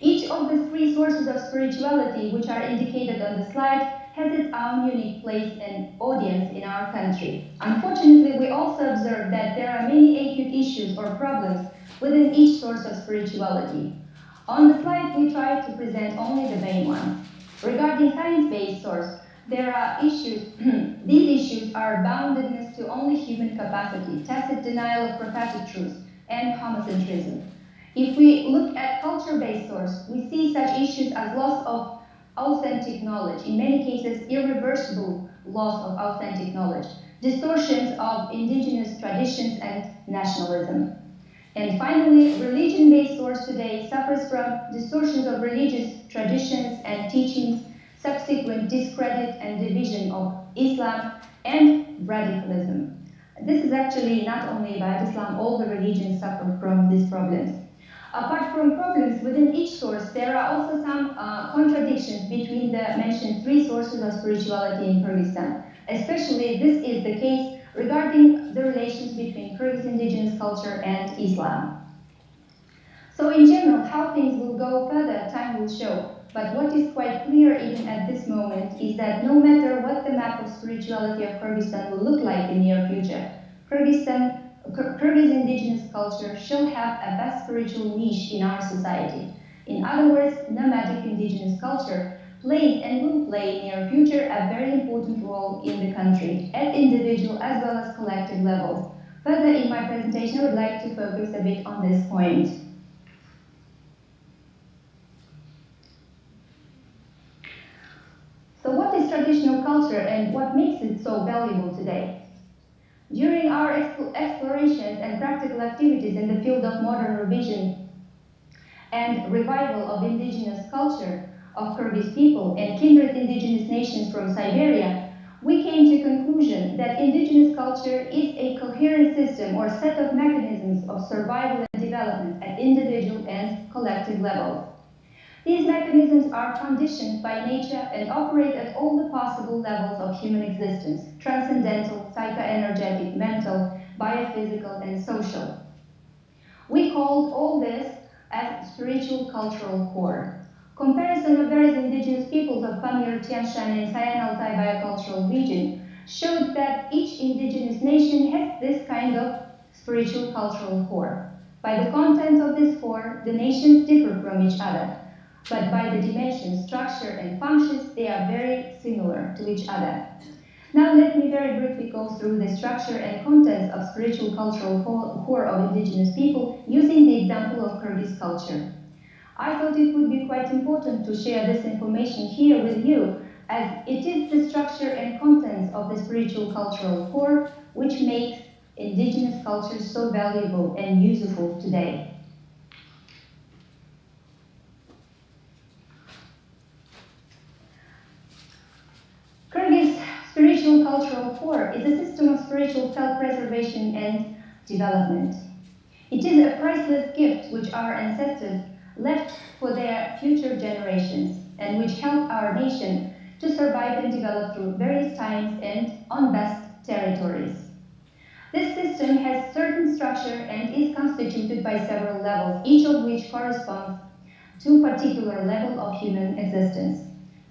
[SPEAKER 6] Each of the three sources of spirituality which are indicated on the slide has its own unique place and audience in our country. Unfortunately, we also observe that there are many acute issues or problems within each source of spirituality. On the slide, we try to present only the main ones. Regarding science-based source, there are issues, these issues are boundedness to only human capacity, tacit denial of prophetic truth, and homocentrism. If we look at culture-based source, we see such issues as loss of authentic knowledge, in many cases irreversible loss of authentic knowledge, distortions of indigenous traditions and nationalism. And finally, religion-based source today suffers from distortions of religious traditions and teachings, subsequent discredit and division of Islam, and radicalism. This is actually not only about Islam, all the religions suffer from these problems. Apart from problems within each source, there are also some contradictions between the mentioned three sources of spirituality in Kyrgyzstan. Especially this is the case regarding the relations between Kyrgyz indigenous culture and Islam. So in general, how things will go further, time will show. But what is quite clear even at this moment is that no matter what the map of spirituality of Kyrgyzstan will look like in the near future, Kyrgyz indigenous culture shall have a vast spiritual niche in our society. In other words, nomadic indigenous culture played and will play in the near future a very important role in the country, at individual as well as collective levels. Further in my presentation, I would like to focus a bit on this point. So what is traditional culture and what makes it so valuable today? During our explorations and practical activities in the field of modern revision and revival of indigenous culture of Kyrgyz people and kindred indigenous nations from Siberia, we came to the conclusion that indigenous culture is a coherent system or set of mechanisms of survival and development at individual and collective levels. These mechanisms are conditioned by nature and operate at all the possible levels of human existence: transcendental, psychoenergetic, mental, biophysical, and social. We called all this as spiritual cultural core. Comparison of various indigenous peoples of Pamir, Tian Shan, and Sayan Altai biocultural region showed that each indigenous nation has this kind of spiritual cultural core. By the content of this core, the nations differ from each other, but by the dimensions, structure, and functions, they are very similar to each other. Now let me very briefly go through the structure and contents of spiritual cultural core of indigenous people using the example of Kyrgyz culture. I thought it would be quite important to share this information here with you, as it is the structure and contents of the spiritual cultural core which makes indigenous culture so valuable and useful today. Kyrgyz spiritual cultural core is a system of spiritual self-preservation and development. It is a priceless gift which our ancestors left for their future generations and which helped our nation to survive and develop through various times and on vast territories. This system has certain structure and is constituted by several levels, each of which corresponds to a particular level of human existence.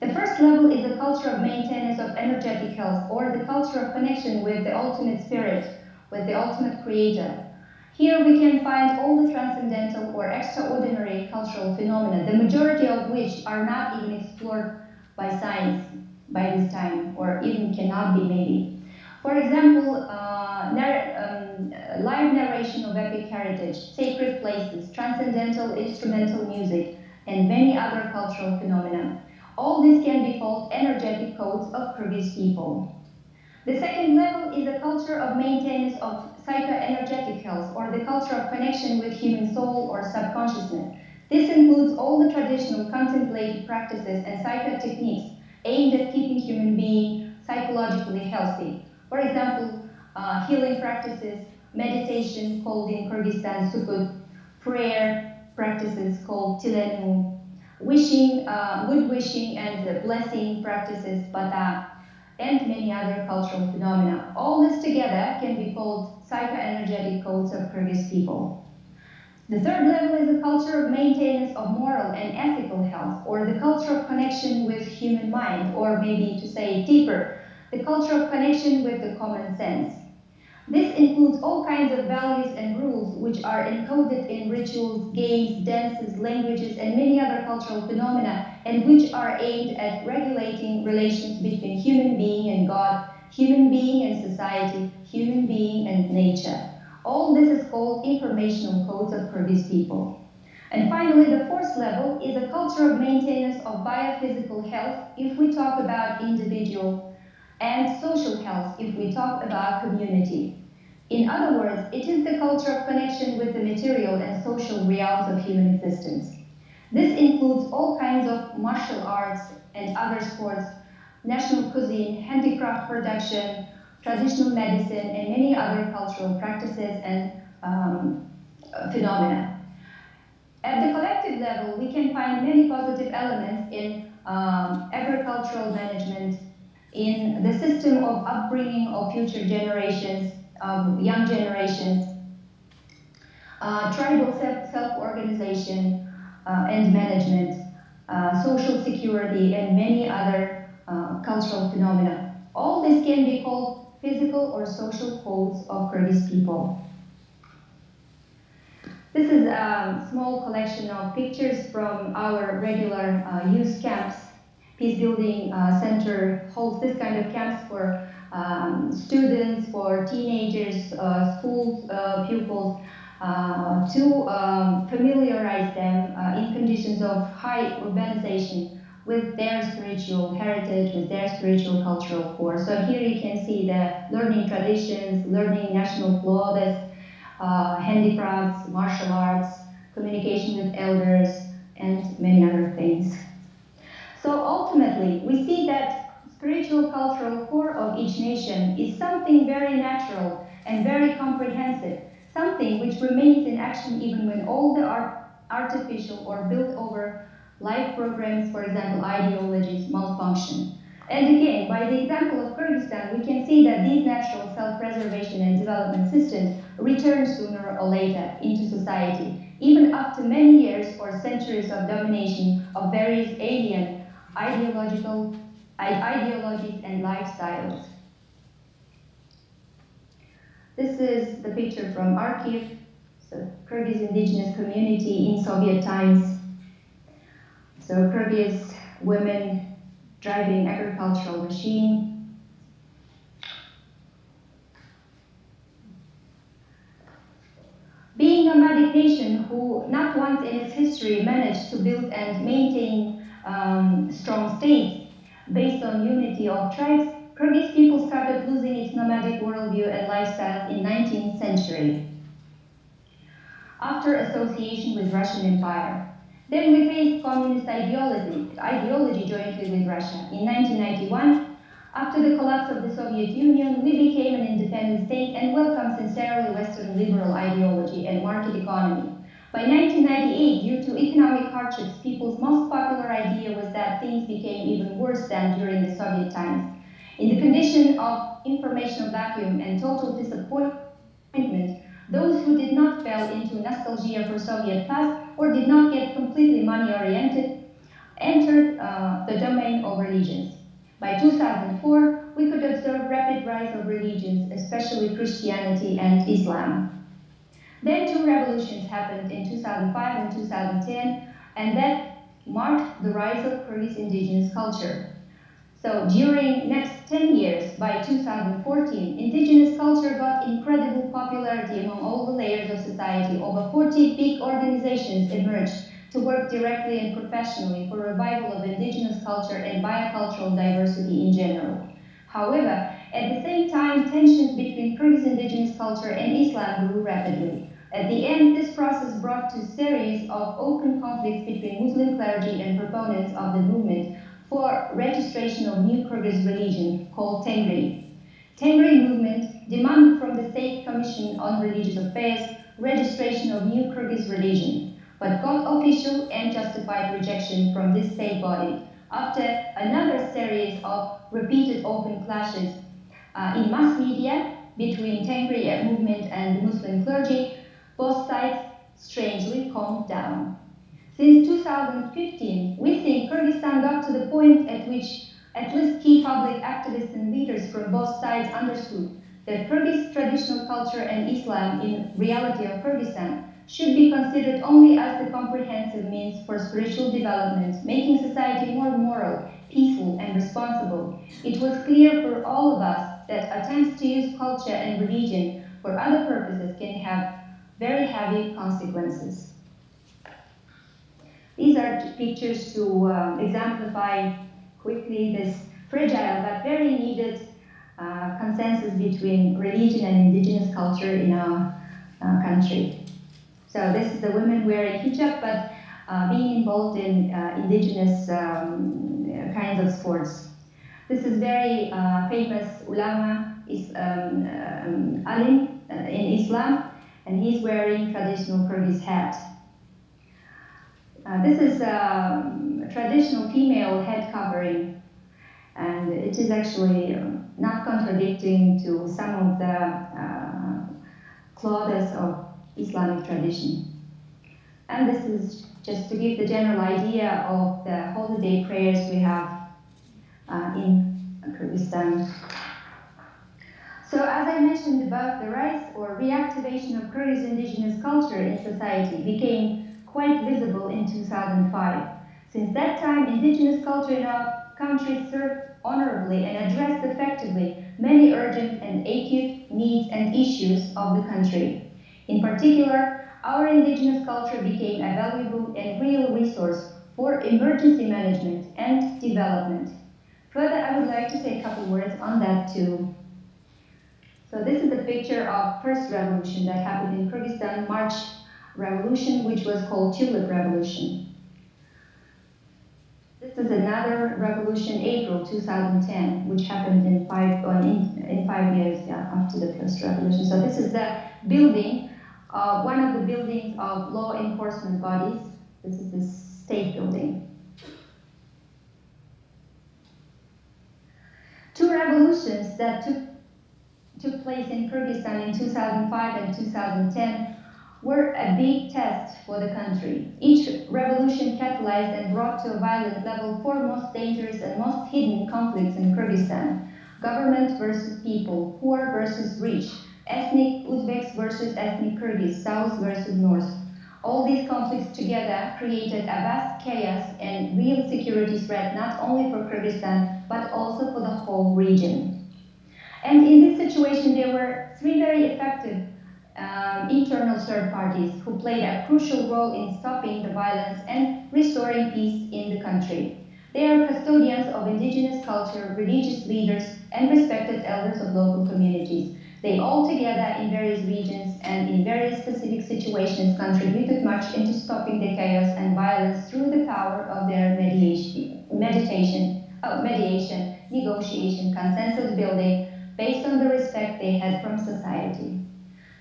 [SPEAKER 6] The first level is the culture of maintenance of energetic health, or the culture of connection with the ultimate spirit, with the ultimate creator. Here we can find all the transcendental or extraordinary cultural phenomena, the majority of which are not even explored by science by this time, or even cannot be maybe. For example, live narration of epic heritage, sacred places, transcendental instrumental music, and many other cultural phenomena. All this can be called energetic codes of Kyrgyz people. The second level is the culture of maintenance of psychoenergetic health, or the culture of connection with human soul or subconsciousness. This includes all the traditional contemplative practices and psycho techniques aimed at keeping human beings psychologically healthy. For example, healing practices, meditation called in Kyrgyzstan sukut, prayer practices called tilenu, wishing, good wishing and blessing practices, bata, and many other cultural phenomena. All this together can be called psychoenergetic codes of Kyrgyz people. The third level is the culture of maintenance of moral and ethical health, or the culture of connection with human mind, or maybe to say deeper, the culture of connection with the common sense. This includes all kinds of values and rules which are encoded in rituals, games, dances, languages, and many other cultural phenomena and which are aimed at regulating relations between human being and God, human being and society, human being and nature. All this is called informational codes of Kyrgyz people. And finally, the fourth level is a culture of maintenance of biophysical health if we talk about individual, and social health if we talk about community. In other words, it is the culture of connection with the material and social realms of human existence. This includes all kinds of martial arts and other sports, national cuisine, handicraft production, traditional medicine, and many other cultural practices and phenomena. At the collective level, we can find many positive elements in agricultural management, in the system of upbringing of future generations, young generations, tribal self-organization and management, social security, and many other cultural phenomena. All this can be called physical or social codes of Kyrgyz people. This is a small collection of pictures from our regular youth camps. Peace Building Center holds this kind of camps for students, for teenagers, school pupils, to familiarize them in conditions of high urbanization with their spiritual heritage, with their spiritual cultural core. So here you can see the learning traditions, learning national clothes, handicrafts, martial arts, communication with elders, and many other things. So ultimately, we see that spiritual cultural core of each nation is something very natural and very comprehensive, something which remains in action even when all the artificial or built over life programs, for example, ideologies, malfunction. And again, by the example of Kyrgyzstan, we can see that these natural self-preservation and development systems return sooner or later into society, even after many years or centuries of domination of various alien ideologies and lifestyles. This is the picture from Archiv, so Kyrgyz indigenous community in Soviet times. So Kyrgyz women driving agricultural machine. Being a nomadic nation who not once in its history managed to build and maintain strong states based on unity of tribes, Kyrgyz people started losing its nomadic worldview and lifestyle in 19th century after association with Russian Empire. Then we faced communist ideology jointly with Russia. In 1991, after the collapse of the Soviet Union, we became an independent state and welcomed sincerely Western liberal ideology and market economy. By 1998, due to economic hardships, people's most popular idea was that things became even worse than during the Soviet times. In the condition of informational vacuum and total disappointment, those who did not fall into nostalgia for Soviet past or did not get completely money-oriented entered the domain of religions. By 2004, we could observe rapid rise of religions, especially Christianity and Islam. Then two revolutions happened in 2005 and 2010, and that marked the rise of Kyrgyz indigenous culture. So during next 10 years, by 2014, indigenous culture got incredible popularity among all the layers of society. Over 40 big organizations emerged to work directly and professionally for revival of indigenous culture and biocultural diversity in general. However, at the same time, tensions between Kyrgyz indigenous culture and Islam grew rapidly. At the end, this process brought to a series of open conflicts between Muslim clergy and proponents of the movement for registration of new Kyrgyz religion called Tengri. Tengri movement demanded from the State Commission on Religious Affairs registration of new Kyrgyz religion, but got official and justified rejection from this state body after another series of repeated open clashes in mass media between Tengri movement and the Muslim clergy. Both sides strangely calmed down. Since 2015, we think Kyrgyzstan got to the point at which at least key public activists and leaders from both sides understood that Kyrgyz traditional culture and Islam in reality of Kyrgyzstan should be considered only as the comprehensive means for spiritual development, making society more moral, peaceful, and responsible. It was clear for all of us that attempts to use culture and religion for other purposes can have very heavy consequences. These are pictures to exemplify quickly this fragile but very needed consensus between religion and indigenous culture in our country. So this is the women wearing hijab, but being involved in indigenous kinds of sports. This is very famous ulama alim in Islam, and he's wearing traditional Kyrgyz hat. This is a traditional female head covering, and it is actually not contradicting to some of the clothes of Islamic tradition. And this is just to give the general idea of the holiday prayers we have in Kyrgyzstan. So as I mentioned above, the rise or reactivation of Kyrgyz indigenous culture in society became quite visible in 2005. Since that time, indigenous culture in our country served honorably and addressed effectively many urgent and acute needs and issues of the country. In particular, our indigenous culture became a valuable and real resource for emergency management and development. Further, I would like to say a couple words on that too. So this is a picture of first revolution that happened in Kyrgyzstan, March Revolution, which was called Tulip Revolution. This is another revolution, April 2010, which happened in 5 years after the first revolution. So this is the building, one of the buildings of law enforcement bodies. This is the state building. Two revolutions that took place in Kyrgyzstan in 2005 and 2010 were a big test for the country. Each revolution catalyzed and brought to a violent level four most dangerous and most hidden conflicts in Kyrgyzstan: government versus people, poor versus rich, ethnic Uzbeks versus ethnic Kyrgyz, south versus north. All these conflicts together created a vast chaos and real security threat not only for Kyrgyzstan but also for the whole region. And in this situation, there were three very effective internal third parties who played a crucial role in stopping the violence and restoring peace in the country. They are custodians of indigenous culture, religious leaders, and respected elders of local communities. They all together in various regions and in various specific situations contributed much into stopping the chaos and violence through the power of their mediation, negotiation, consensus building, based on the respect they had from society.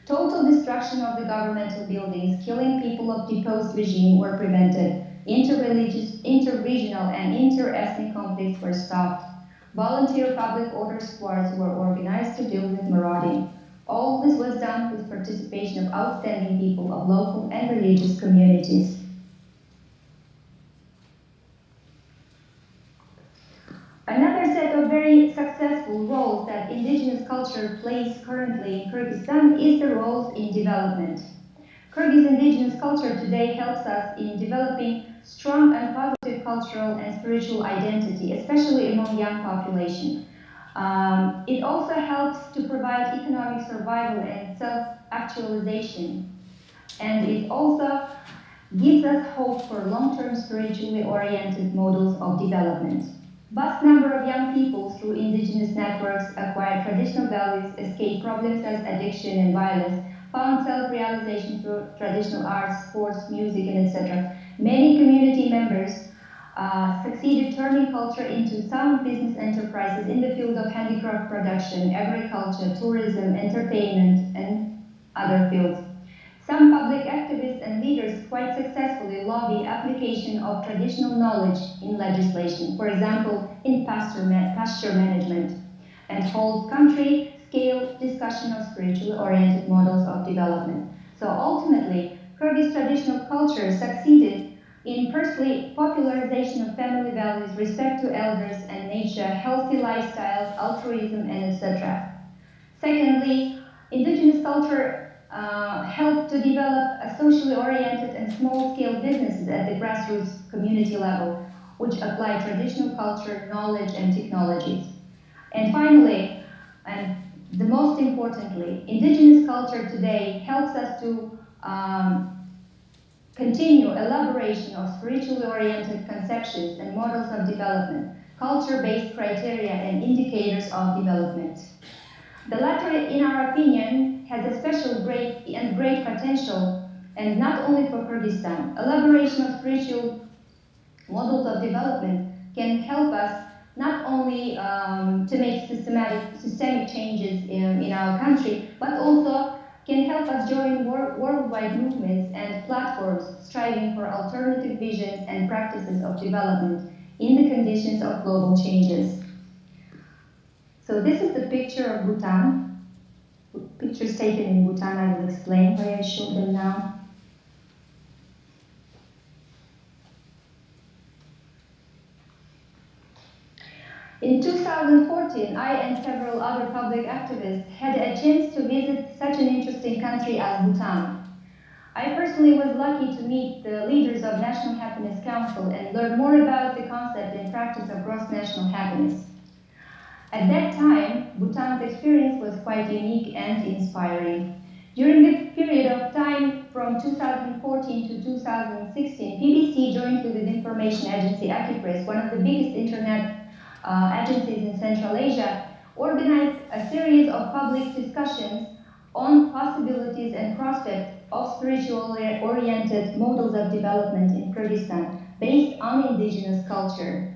[SPEAKER 6] Total destruction of the governmental buildings, killing people of deposed regime were prevented. Inter-religious, inter-regional, and inter-ethnic conflicts were stopped. Volunteer public order squads were organized to deal with marauding. All this was done with participation of outstanding people of local and religious communities. Another set of very successful roles that indigenous culture plays currently in Kyrgyzstan is the roles in development. Kyrgyz indigenous culture today helps us in developing strong and positive cultural and spiritual identity, especially among young population. It also helps to provide economic survival and self-actualization. And it also gives us hope for long-term spiritually oriented models of development. Vast number of young people through indigenous networks acquire traditional values, escape problems as addiction and violence, found self-realization through traditional arts, sports, music, and etc. Many community members succeeded turning culture into sound business enterprises in the field of handicraft production, agriculture, tourism, entertainment, and other fields. Some public activists and leaders quite successfully lobby application of traditional knowledge in legislation, for example, in pasture management, and hold country-scale discussion of spiritually oriented models of development. So ultimately, Kyrgyz traditional culture succeeded in firstly popularization of family values, respect to elders and nature, healthy lifestyles, altruism, and etc. Secondly, indigenous culture help to develop a socially oriented and small-scale businesses at the grassroots community level, which apply traditional culture, knowledge, and technologies. And finally, and the most importantly, indigenous culture today helps us to continue elaboration of spiritually oriented conceptions and models of development, culture-based criteria and indicators of development. The latter, in our opinion, has a special great potential, and not only for Kyrgyzstan. Elaboration of spiritual models of development can help us not only to make systemic changes in our country, but also can help us join worldwide movements and platforms striving for alternative visions and practices of development in the conditions of global changes. So this is the picture of Bhutan. Pictures taken in Bhutan, I will explain why I show them now. In 2014, I and several other public activists had a chance to visit such an interesting country as Bhutan. I personally was lucky to meet the leaders of National Happiness Council and learn more about the concept and practice of gross national happiness. At that time, Bhutan's experience was quite unique and inspiring. During the period of time from 2014 to 2016, PBC joined with the information agency Akipress, one of the biggest internet agencies in Central Asia, organized a series of public discussions on possibilities and prospects of spiritually oriented models of development in Kyrgyzstan based on indigenous culture.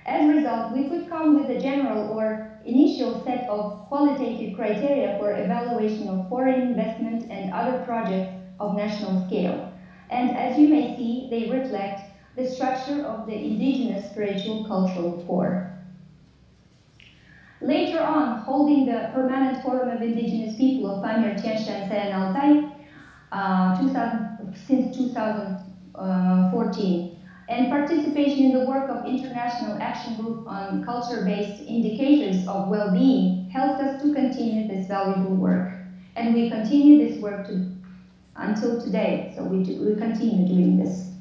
[SPEAKER 6] As a result, we could come with a general or initial set of qualitative criteria for evaluation of foreign investment and other projects of national scale. And as you may see, they reflect the structure of the indigenous spiritual cultural core. Later on, holding the Permanent Forum of Indigenous People of Pamir, Tian Shan, and Altai since 2014, and participation in the work of International Action Group on Culture-Based Indicators of Well-Being helped us to continue this valuable work. And we continue this work until today, so we continue doing this.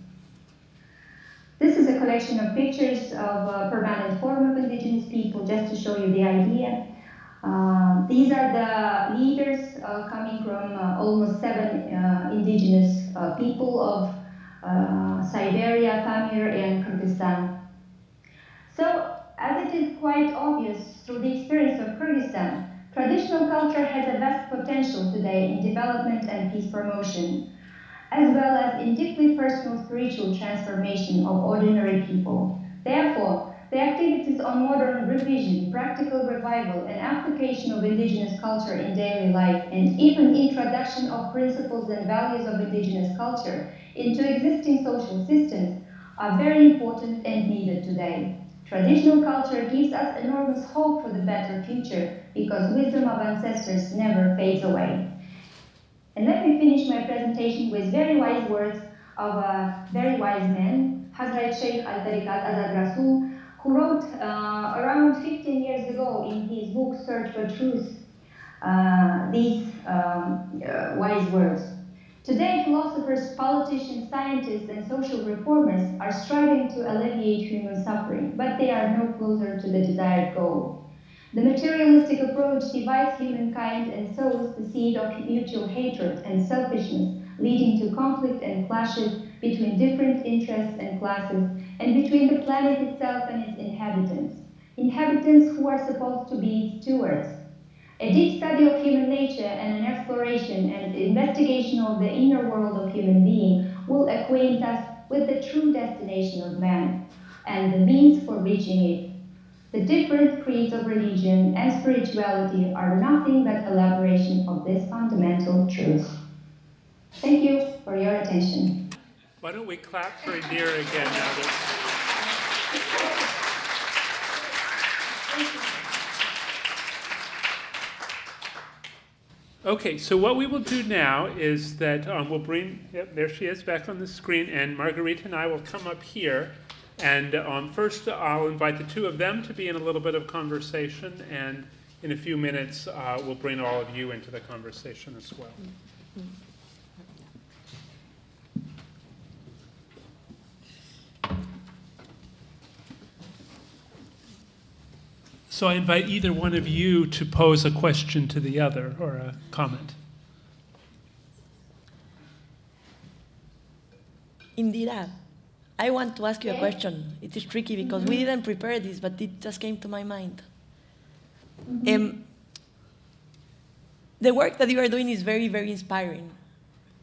[SPEAKER 6] This is a collection of pictures of Permanent Forum of Indigenous People, just to show you the idea. These are the leaders coming from almost 7 indigenous people of Siberia, Pamir, and Kyrgyzstan. So, as it is quite obvious through the experience of Kyrgyzstan, traditional culture has a vast potential today in development and peace promotion, as well as in deeply personal spiritual transformation of ordinary people. Therefore, the activities on modern revision, practical revival, and application of indigenous culture in daily life, and even introduction of principles and values of indigenous culture into existing social systems are very important and needed today. Traditional culture gives us enormous hope for the better future because wisdom of ancestors never fades away. And let me finish my presentation with very wise words of a very wise man, Hazrat Sheikh Al-Tariqat Azad Rasul, who wrote around 15 years ago in his book Search for Truth these wise words. Today, philosophers, politicians, scientists, and social reformers are striving to alleviate human suffering, but they are no closer to the desired goal. The materialistic approach divides humankind and sows the seed of mutual hatred and selfishness, leading to conflict and clashes between different interests and classes, and between the planet itself and its inhabitants. Inhabitants who are supposed to be its stewards. A deep study of human nature and an exploration and investigation of the inner world of human being will acquaint us with the true destination of man and the means for reaching it. The different creeds of religion and spirituality are nothing but elaboration of this fundamental truth. Thank you for your attention.
[SPEAKER 4] Why don't we clap for Indira again now that... Okay, so what we will do now is that we'll bring, yep, there she is back on the screen, and Margarita and I will come up here. And first I'll invite the two of them to be in a little bit of conversation, and in a few minutes we'll bring all of you into the conversation as well. So I invite either one of you to pose a question to the other or a comment.
[SPEAKER 5] Indira, I want to ask you a question. It is tricky because we didn't prepare this, but it just came to my mind. The work that you are doing is very, very inspiring.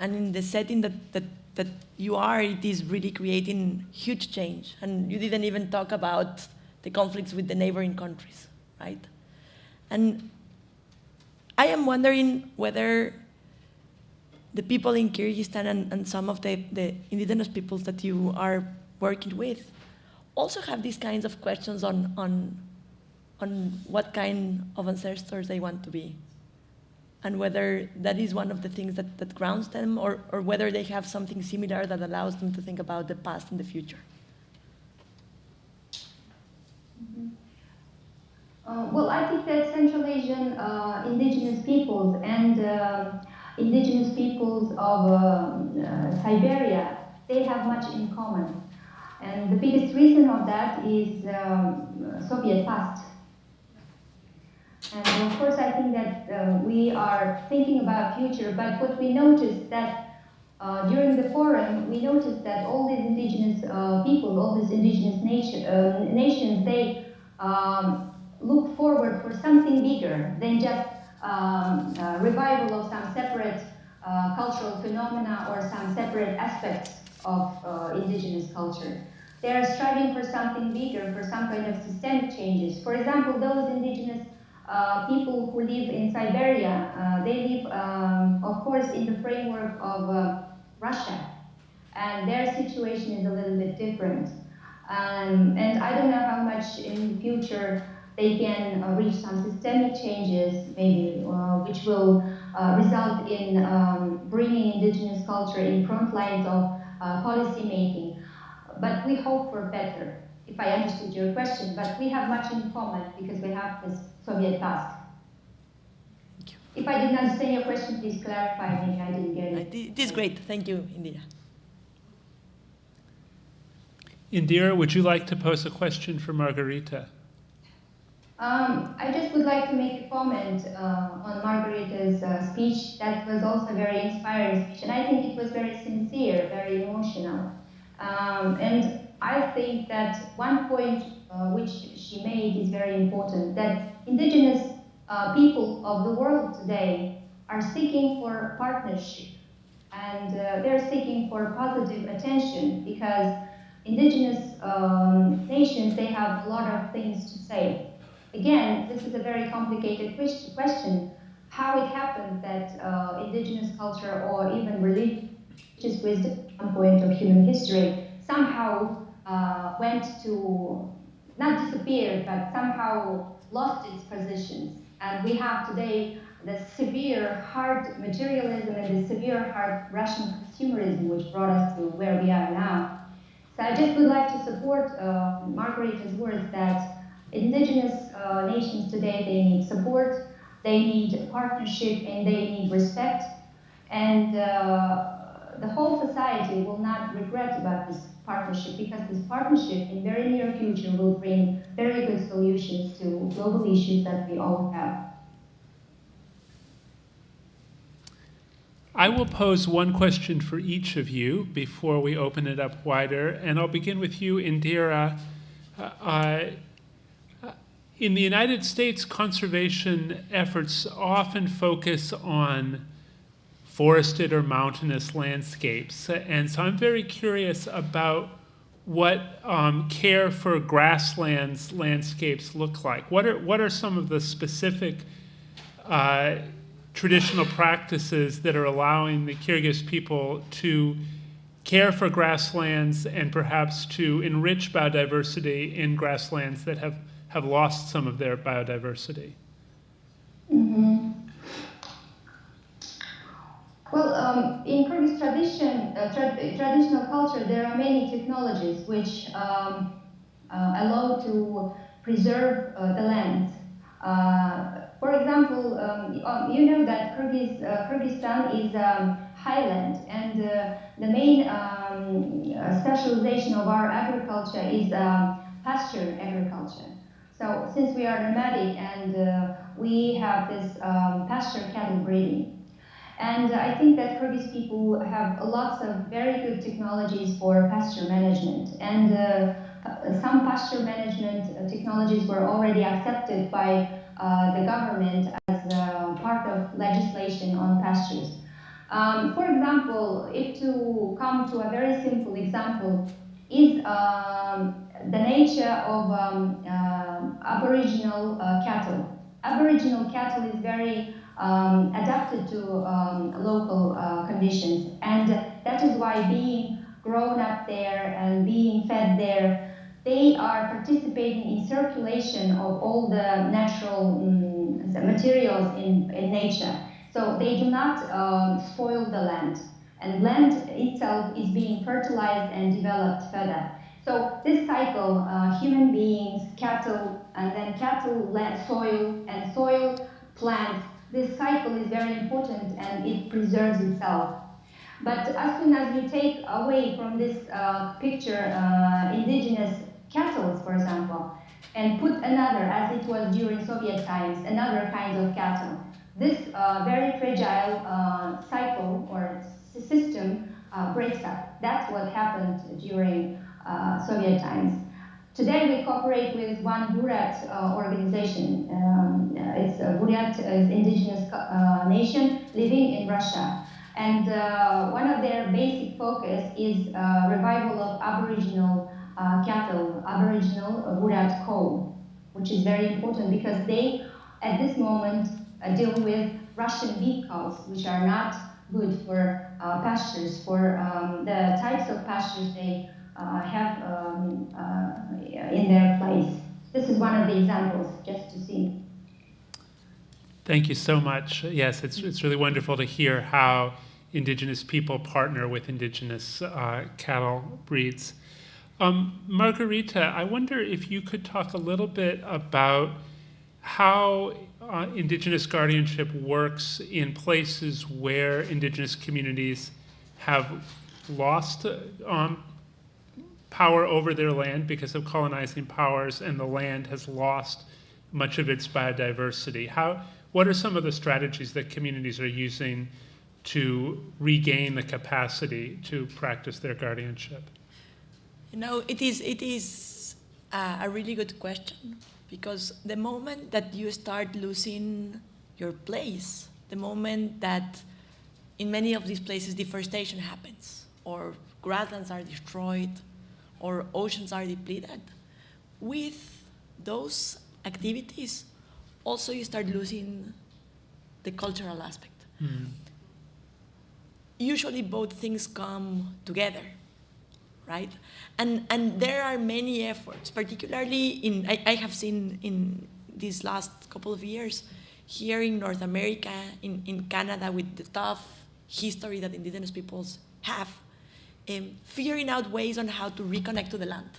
[SPEAKER 5] And in the setting that you are, it is really creating huge change. And you didn't even talk about the conflicts with the neighboring countries, right? And I am wondering whether the people in Kyrgyzstan and some of the indigenous peoples that you are working with also have these kinds of questions on what kind of ancestors they want to be, and whether that is one of the things that grounds them, or whether they have something similar that allows them to think about the past and the future.
[SPEAKER 6] Well, I think that Central Asian indigenous peoples and indigenous peoples of Siberia, they have much in common. And the biggest reason of that is Soviet past. And of course, I think that we are thinking about future, but what we noticed that during the forum, we noticed that all these indigenous people, all these indigenous nations, they look forward for something bigger than just revival of some separate cultural phenomena or some separate aspects of indigenous culture. They are striving for something bigger, for some kind of systemic changes. For example, those indigenous people who live in Siberia, they live, of course, in the framework of Russia, and their situation is a little bit different. And I don't know how much in the future they can reach some systemic changes, maybe, which will result in bringing indigenous culture in front lines of policy making. But we hope for better, if I understood your question. But we have much in common because we have this Soviet past. If I didn't understand your question, please clarify. Maybe I didn't get it.
[SPEAKER 5] It is great. Thank you, Indira.
[SPEAKER 4] Indira, would you like to pose a question for Margarita?
[SPEAKER 6] I just would like to make a comment on Margarita's speech. That was also a very inspiring speech, and I think it was very sincere, very emotional. And I think that one point which she made is very important, that indigenous people of the world today are seeking for partnership, and they're seeking for positive attention, because indigenous nations, they have a lot of things to say. Again, this is a very complicated question, how it happened that indigenous culture or even religious wisdom at one point of human history somehow went to, not disappeared, but somehow lost its positions. And we have today the severe hard materialism and the severe hard Russian consumerism, which brought us to where we are now. So I just would like to support Margarita's words that indigenous nations today, they need support, they need partnership, and they need respect. And the whole society will not regret about this partnership, because this partnership in very near future will bring very good solutions to global issues that we all have.
[SPEAKER 4] I will pose one question for each of you before we open it up wider, and I'll begin with you, Indira. In the United States, conservation efforts often focus on forested or mountainous landscapes, and so I'm very curious about what care for grasslands landscapes look like. What are some of the specific traditional practices that are allowing the Kyrgyz people to care for grasslands and perhaps to enrich biodiversity in grasslands that have lost some of their biodiversity?
[SPEAKER 6] Mm-hmm. Well, in Kyrgyz traditional culture, there are many technologies which allow to preserve the land. For example, you know that Kyrgyzstan is highland, and the main specialization of our agriculture is pasture agriculture. So since we are nomadic and we have this pasture cattle breeding. And I think that Kyrgyz people have lots of very good technologies for pasture management. And some pasture management technologies were already accepted by the government as part of legislation on pastures. For example, if to come to a very simple example, is the nature of Aboriginal cattle. Aboriginal cattle is very adapted to local conditions, and that is why being grown up there and being fed there, they are participating in circulation of all the natural materials in nature. So they do not spoil the land, and land itself is being fertilized and developed further. So this cycle, human beings, cattle, and then cattle, land, soil, and soil, plants, this cycle is very important and it preserves itself. But as soon as you take away from this picture indigenous cattle, for example, and put another, as it was during Soviet times, another kind of cattle, this very fragile cycle or system breaks up. That's what happened during Soviet times. Today we cooperate with one Buryat organization. It's Buryat is indigenous nation living in Russia. And one of their basic focus is revival of Aboriginal cattle, Aboriginal Buryat coal, which is very important because they, at this moment, deal with Russian beef cows, which are not good for pastures, for the types of pastures they have in their place. This is one of the examples, just to see.
[SPEAKER 4] Thank you so much. Yes, it's really wonderful to hear how indigenous people partner with indigenous cattle breeds. Margarita, I wonder if you could talk a little bit about how indigenous guardianship works in places where indigenous communities have lost power over their land because of colonizing powers, and the land has lost much of its biodiversity. What are some of the strategies that communities are using to regain the capacity to practice their guardianship?
[SPEAKER 5] You know, it is a really good question, because the moment that you start losing your place, the moment that in many of these places deforestation happens, or grasslands are destroyed, or oceans are depleted, with those activities, also you start losing the cultural aspect. Mm-hmm. Usually both things come together, right? And there are many efforts, particularly I have seen in these last couple of years, here in North America, in Canada, with the tough history that indigenous peoples have, figuring out ways on how to reconnect to the land.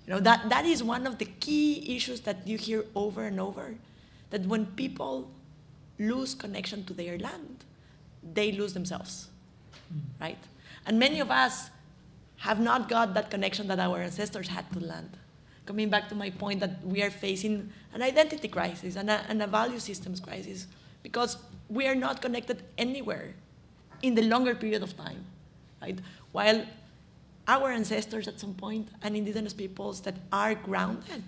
[SPEAKER 5] You know, that is one of the key issues that you hear over and over, that when people lose connection to their land, they lose themselves, right? And many of us have not got that connection that our ancestors had to the land. Coming back to my point that we are facing an identity crisis and a value systems crisis, because we are not connected anywhere in the longer period of time, right? While our ancestors at some point, and indigenous peoples that are grounded,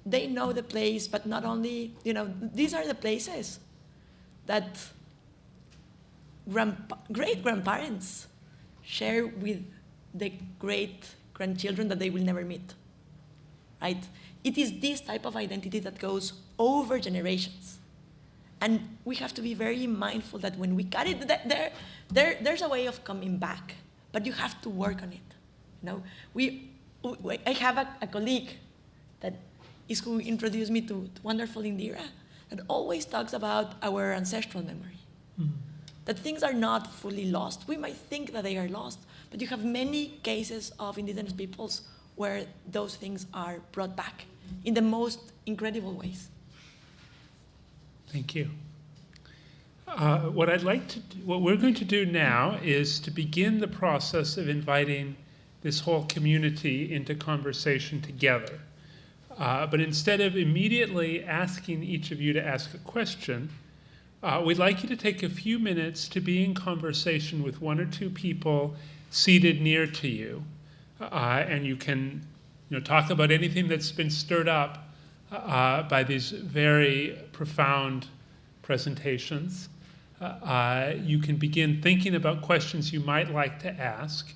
[SPEAKER 5] they know the place, but not only, you know, these are the places that great-grandparents share with the great-grandchildren that they will never meet, right? It is this type of identity that goes over generations. And we have to be very mindful that when we cut it, there's a way of coming back, but you have to work on it. You know, I have a colleague that is who introduced me to wonderful Indira, that always talks about our ancestral memory. Mm-hmm. That things are not fully lost. We might think that they are lost, but you have many cases of indigenous peoples where those things are brought back in the most incredible ways.
[SPEAKER 4] Thank you. What we're going to do now is to begin the process of inviting this whole community into conversation together. But instead of immediately asking each of you to ask a question, we'd like you to take a few minutes to be in conversation with one or two people seated near to you. And you can talk about anything that's been stirred up by these very profound presentations. You can begin thinking about questions you might like to ask.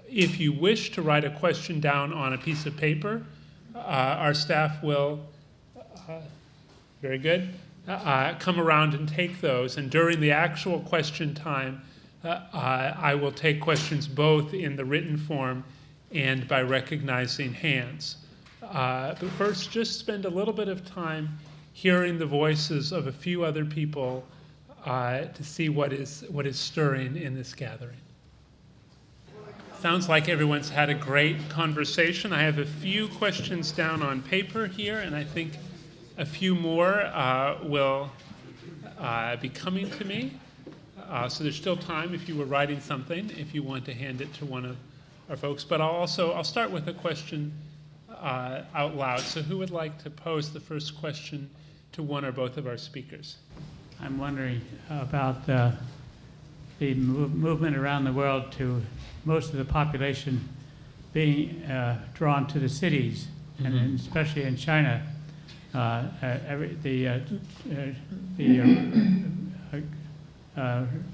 [SPEAKER 4] If you wish to write a question down on a piece of paper, our staff will, very good, come around and take those. And during the actual question time, I will take questions both in the written form and by recognizing hands. But first, just spend a little bit of time hearing the voices of a few other people to see what is stirring in this gathering. Sounds like everyone's had a great conversation. I have a few questions down on paper here, and I think a few more will be coming to me. So there's still time if you were writing something, if you want to hand it to one of our folks. But I'll start with a question out loud. So who would like to pose the first question to one or both of our speakers?
[SPEAKER 7] I'm wondering about the movement around the world to most of the population being drawn to the cities, mm-hmm. and especially in China,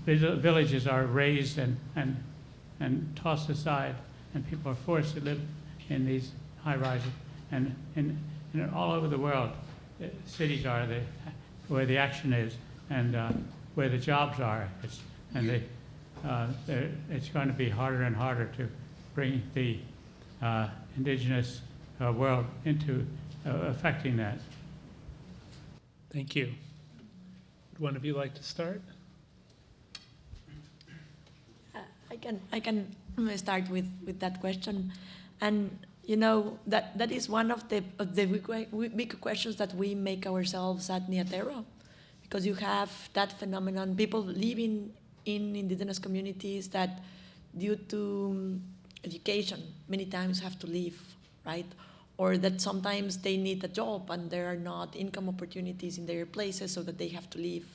[SPEAKER 7] villages are razed and tossed aside, and people are forced to live in these high rises. And all over the world, cities are where the action is and where the jobs are. It's going to be harder and harder to bring the indigenous world into affecting that.
[SPEAKER 4] Thank you. Would one of you like to start?
[SPEAKER 5] I can start with that question, and that is one of the big questions that we make ourselves at Tero, because you have that phenomenon, people living in indigenous communities that, due to education, many times have to leave, right? Or that sometimes they need a job and there are not income opportunities in their places, so that they have to leave.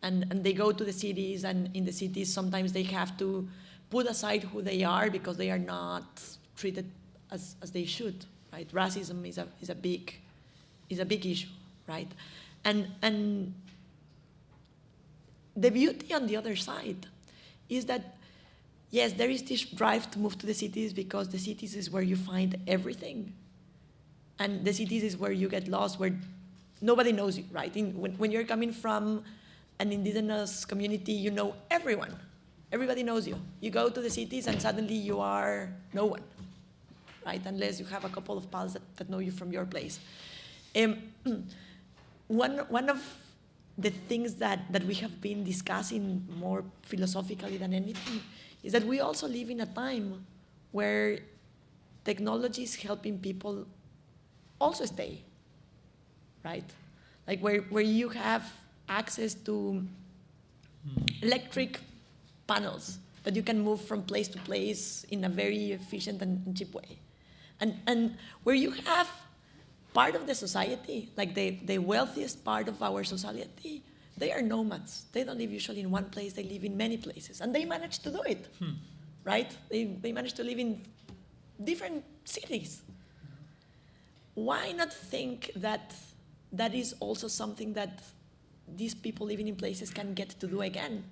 [SPEAKER 5] And they go to the cities, and in the cities sometimes they have to put aside who they are because they are not treated as they should, right? Racism is a big issue, right? And the beauty on the other side is that, yes, there is this drive to move to the cities because the cities is where you find everything. And the cities is where you get lost, where nobody knows you, right? When you're coming from an indigenous community, you know everyone. Everybody knows you. You go to the cities and suddenly you are no one, right? Unless you have a couple of pals that know you from your place. One of the things that we have been discussing more philosophically than anything is that we also live in a time where technology is helping people also stay, right? Like where you have access to electric panels that you can move from place to place in a very efficient and cheap way. And where you have part of the society, like the wealthiest part of our society, they are nomads. They don't live usually in one place, they live in many places. And they manage to do it, right? They manage to live in different cities. Why not think that that is also something that these people living in places can get to do again?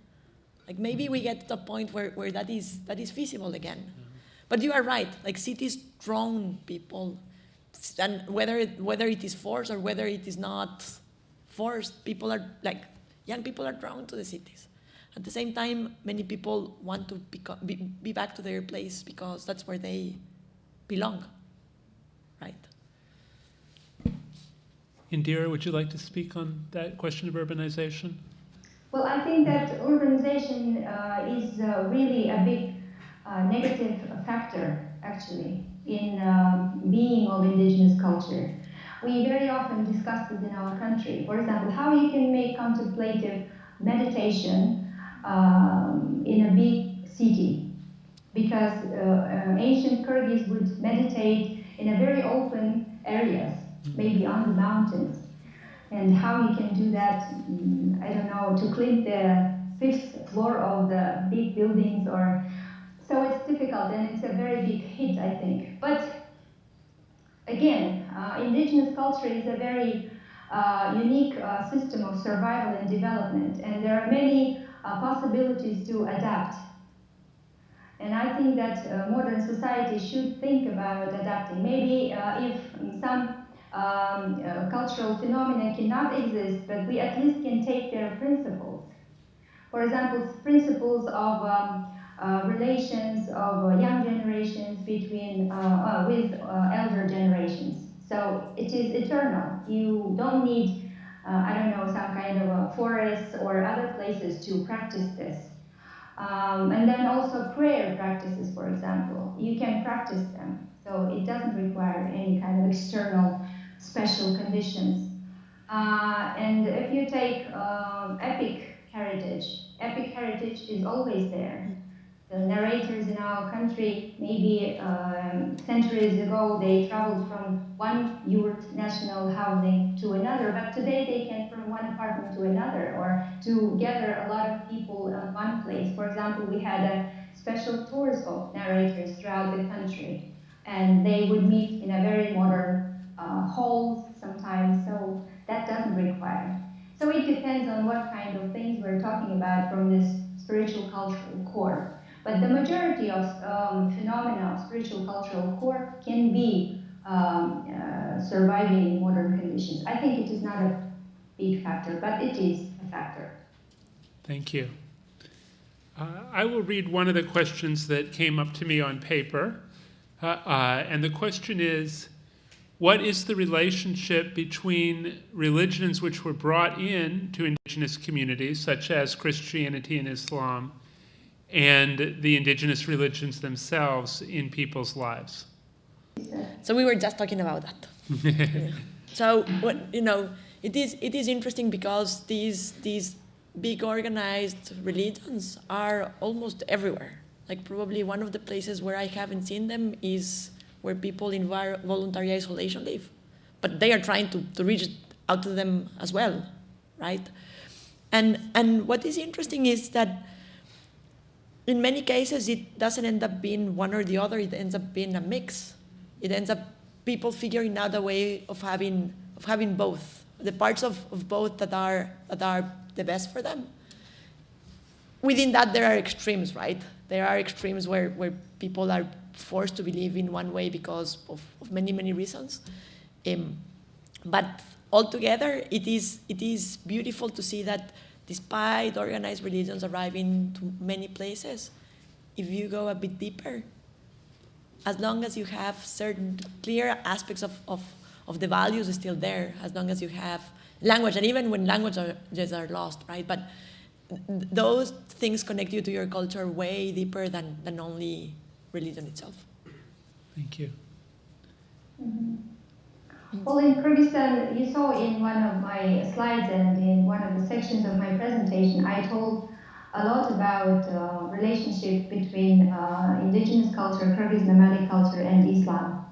[SPEAKER 5] Like maybe we get to a point where that is feasible again. But you are right, like cities drown people. And whether it is forced or whether it is not forced, people are like, young people are drawn to the cities. At the same time, many people want to be back to their place because that's where they belong, right?
[SPEAKER 4] Indira, would you like to speak on that question of urbanization?
[SPEAKER 6] Well, I think that urbanization is really a big negative factor, actually, in being of indigenous culture. We very often discuss this in our country. For example, how you can make contemplative meditation in a big city. Because ancient Kyrgyz would meditate in a very open areas, maybe on the mountains. And how you can do that, I don't know, to clean the 5th floor of the big buildings, or so it's difficult, and it's a very big hit, I think. But again, indigenous culture is a very unique system of survival and development, and there are many possibilities to adapt. And I think that modern society should think about adapting. Maybe if some cultural phenomena cannot exist, but we at least can take their principles. For example, principles of relations of young generations between with elder generations. So it is eternal. You don't need, I don't know, some kind of a forest or other places to practice this. And then also prayer practices, for example, you can practice them. So it doesn't require any kind of external special conditions. And if you take epic heritage is always there. The narrators in our country, maybe centuries ago, they traveled from one yurt national housing to another, but today they can from one apartment to another, or to gather a lot of people in one place. For example, we had special tours of narrators throughout the country, and they would meet in a very modern halls sometimes, so that doesn't require. So it depends on what kind of things we're talking about from this spiritual cultural core. But the majority of phenomena of spiritual cultural core can be surviving in modern conditions. I think it is not a big factor, but it is a factor.
[SPEAKER 4] Thank you. I will read one of the questions that came up to me on paper. And the question is, what is the relationship between religions which were brought in to indigenous communities, such as Christianity and Islam, and the indigenous religions themselves in people's lives?
[SPEAKER 5] So we were just talking about that. So it is interesting because these big organized religions are almost everywhere. Like probably one of the places where I haven't seen them is where people in voluntary isolation live, but they are trying to reach out to them as well, right? And what is interesting is that in many cases it doesn't end up being one or the other. It ends up being a mix. It ends up people figuring out a way of having both, the parts of both that are the best for them. Within that, there are extremes, right? There are extremes where people are forced to believe in one way because of many, many reasons. But altogether, it is beautiful to see that despite organized religions arriving to many places, if you go a bit deeper, as long as you have certain clear aspects of the values still there, as long as you have language, and even when languages are lost, right? But those things connect you to your culture way deeper than only religion itself.
[SPEAKER 4] Thank you.
[SPEAKER 6] Mm-hmm. Well, in Kyrgyzstan, you saw in one of my slides and in one of the sections of my presentation, I told a lot about relationship between indigenous culture, Kyrgyz nomadic culture, and Islam.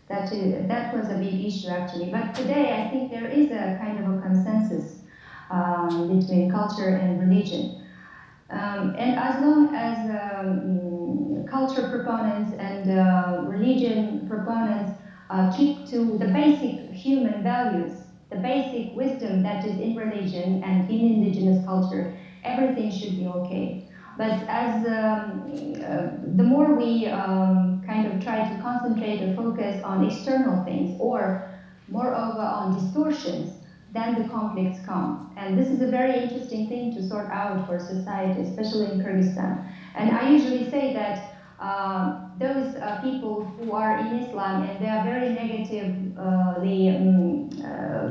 [SPEAKER 6] That was a big issue, actually. But today, I think there is a kind of a consensus between culture and religion. And as long as culture proponents and religion proponents keep to the basic human values, the basic wisdom that is in religion and in indigenous culture, everything should be okay. But as the more we kind of try to concentrate or focus on external things, or moreover on distortions, then the conflicts come. And this is a very interesting thing to sort out for society, especially in Kyrgyzstan. And I usually say that those people who are in Islam and they are very negative,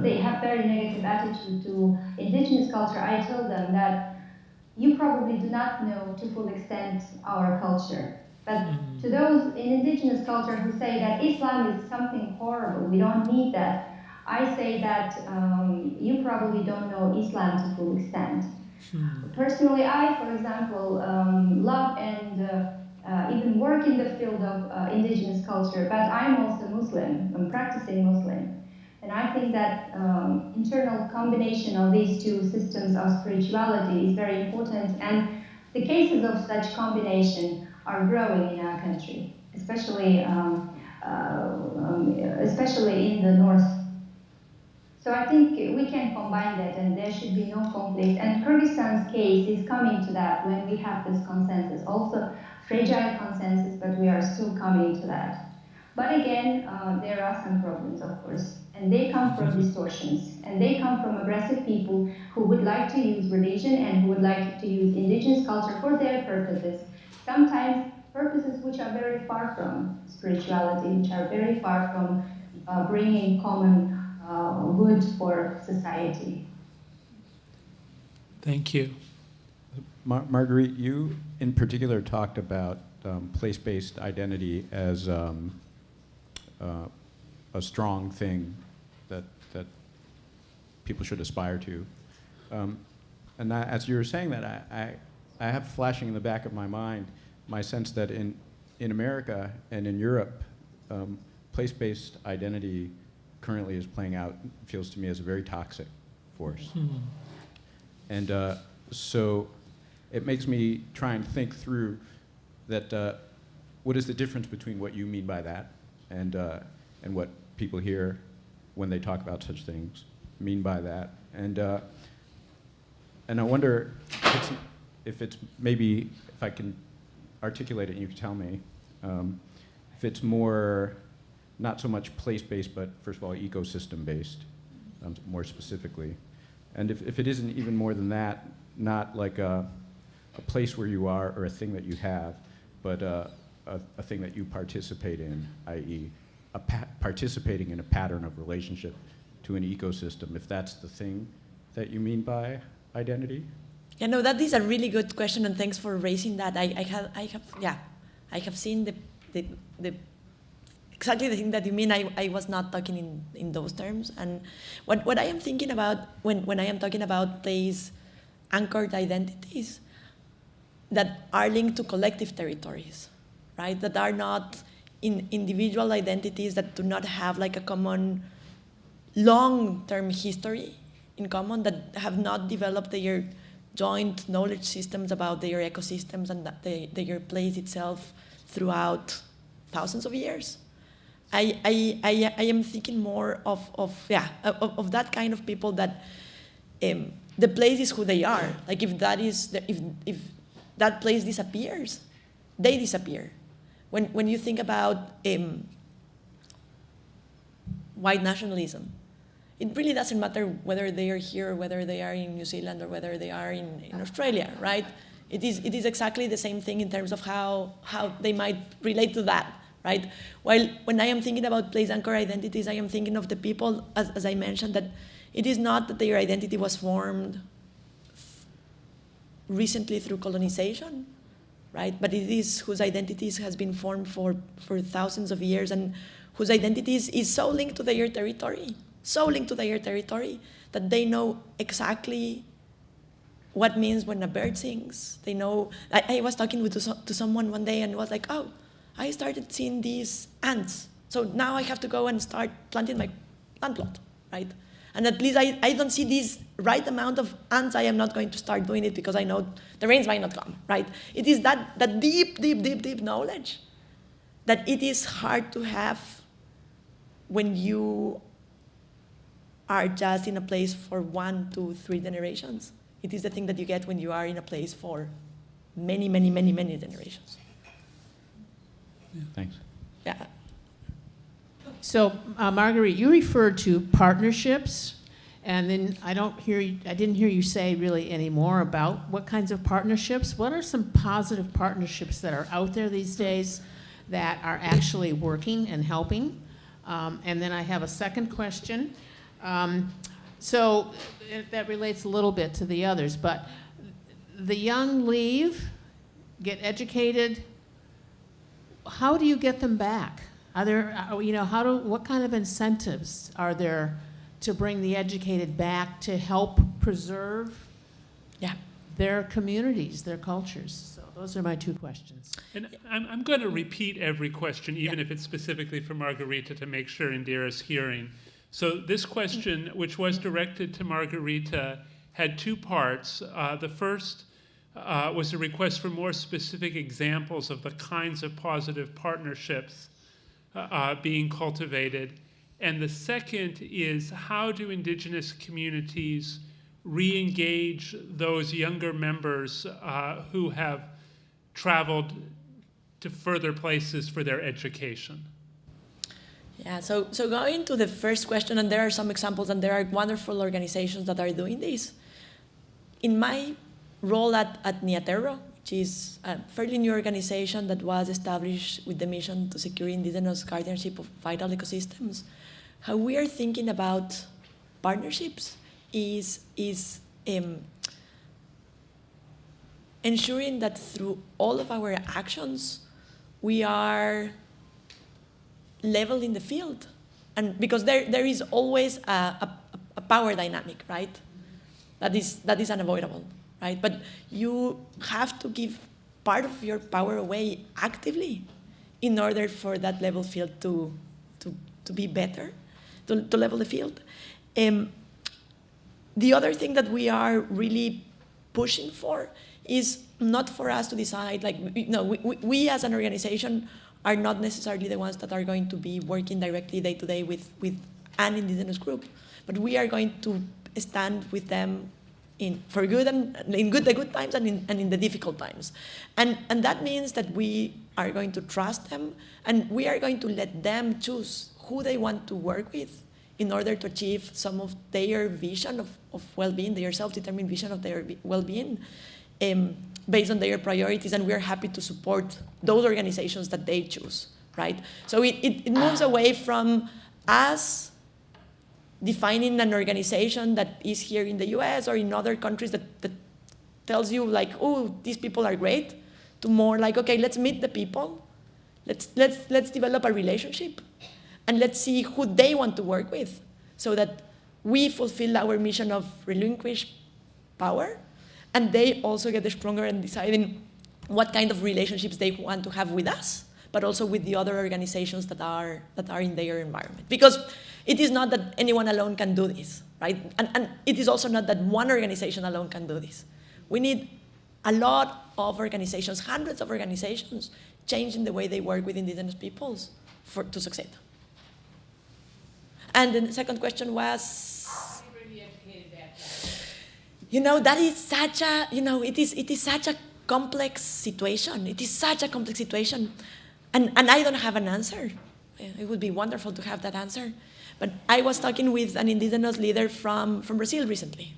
[SPEAKER 6] they have very negative attitude to indigenous culture, I tell them that you probably do not know to full extent our culture. But to those in indigenous culture who say that Islam is something horrible, we don't need that, I say that you probably don't know Islam to full extent. Personally, I, for example, love and even work in the field of indigenous culture, but I'm also Muslim, I'm practicing Muslim. And I think that internal combination of these two systems of spirituality is very important, and the cases of such combination are growing in our country, especially in the north. So I think we can combine that, and there should be no conflict. And Kyrgyzstan's case is coming to that when we have this consensus, also fragile consensus, but we are still coming to that. But again, there are some problems, of course, and they come from distortions, and they come from aggressive people who would like to use religion and who would like to use indigenous culture for their purposes, sometimes purposes which are very far from spirituality, which are very far from bringing common good for society.
[SPEAKER 3] Thank you.
[SPEAKER 8] Marguerite, you in particular talked about place-based identity as a strong thing that people should aspire to. And as you were saying that, I have flashing in the back of my mind my sense that in America and in Europe, place-based identity currently is playing out, feels to me, as a very toxic force. And so it makes me try and think through that, what is the difference between what you mean by that and what people here, when they talk about such things, mean by that. And I wonder if it's maybe, if I can articulate it and you can tell me, if it's more, not so much place-based, but first of all, ecosystem-based, more specifically. And if it isn't even more than that, not like a place where you are or a thing that you have, but a thing that you participate in, i.e. participating in a pattern of relationship to an ecosystem, if that's the thing that you mean by identity?
[SPEAKER 5] Yeah, no, that is a really good question, and thanks for raising that. I have seen the exactly the thing that you mean. I was not talking in those terms. And what I am thinking about when I am talking about place anchored identities that are linked to collective territories, right? That are not in individual identities that do not have like a common long-term history in common, that have not developed their joint knowledge systems about their ecosystems and their place itself throughout thousands of years. I am thinking more of that kind of people that the place is who they are. Like if that place disappears, they disappear. When you think about white nationalism, it really doesn't matter whether they are here or whether they are in New Zealand or whether they are in Australia, right? It is exactly the same thing in terms of how they might relate to that, right? While when I am thinking about place anchor identities, I am thinking of the people, as I mentioned, that it is not that their identity was formed recently through colonization, right? But it is whose identities has been formed for thousands of years, and whose identities is so linked to their territory, that they know exactly what means when a bird sings. They know. I was talking to someone one day and was like, oh, I started seeing these ants, so now I have to go and start planting my plant plot, right? And at least I don't see this right amount of ants, I am not going to start doing it because I know the rains might not come, right? It is that deep knowledge that it is hard to have when you are just in a place for 1, 2, 3 generations. It is the thing that you get when you are in a place for many generations.
[SPEAKER 8] Thanks.
[SPEAKER 5] Yeah.
[SPEAKER 9] So, Marguerite, you referred to partnerships, and then I didn't hear you say really any more about what kinds of partnerships. What are some positive partnerships that are out there these days that are actually working and helping? And then I have a second question. So that relates a little bit to the others, but the young leave, get educated. How do you get them back? Are there, what kind of incentives are there to bring the educated back to help preserve their communities, their cultures? So those are my two questions.
[SPEAKER 4] And I'm going to repeat every question, even if it's specifically for Margarita, to make sure Indira's hearing. So this question, which was directed to Margarita, had two parts. The first was a request for more specific examples of the kinds of positive partnerships being cultivated. And the second is, how do Indigenous communities re-engage those younger members who have traveled to further places for their education?
[SPEAKER 5] Yeah, so going to the first question, and there are some examples, and there are wonderful organizations that are doing this. In my role at Tero, which is a fairly new organization that was established with the mission to secure indigenous guardianship of vital ecosystems, how we are thinking about partnerships is ensuring that through all of our actions, we are level in the field. And because there is always a power dynamic, right? That is unavoidable, right? But you have to give part of your power away actively in order for that level field to be better, to level the field. The other thing that we are really pushing for is not for us to decide, like, we as an organization are not necessarily the ones that are going to be working directly day to day with an indigenous group, but we are going to stand with them for good, and in the good times and in the difficult times. And that means that we are going to trust them, and we are going to let them choose who they want to work with in order to achieve some of their vision of well-being, their self-determined vision of their well-being, based on their priorities, and we're happy to support those organizations that they choose, right? So it moves away from us defining an organization that is here in the US or in other countries that tells you, like, oh, these people are great, to more like, okay, let's meet the people, let's develop a relationship, and let's see who they want to work with, so that we fulfill our mission of relinquish power, and they also get stronger in deciding what kind of relationships they want to have with us, but also with the other organizations that are in their environment. Because it is not that anyone alone can do this, right? And it is also not that one organization alone can do this. We need a lot of organizations, hundreds of organizations, changing the way they work with indigenous peoples to succeed. And the second question was, that is such a, it is such a complex situation. It is such a complex situation. And I don't have an answer. It would be wonderful to have that answer. But I was talking with an indigenous leader from Brazil recently.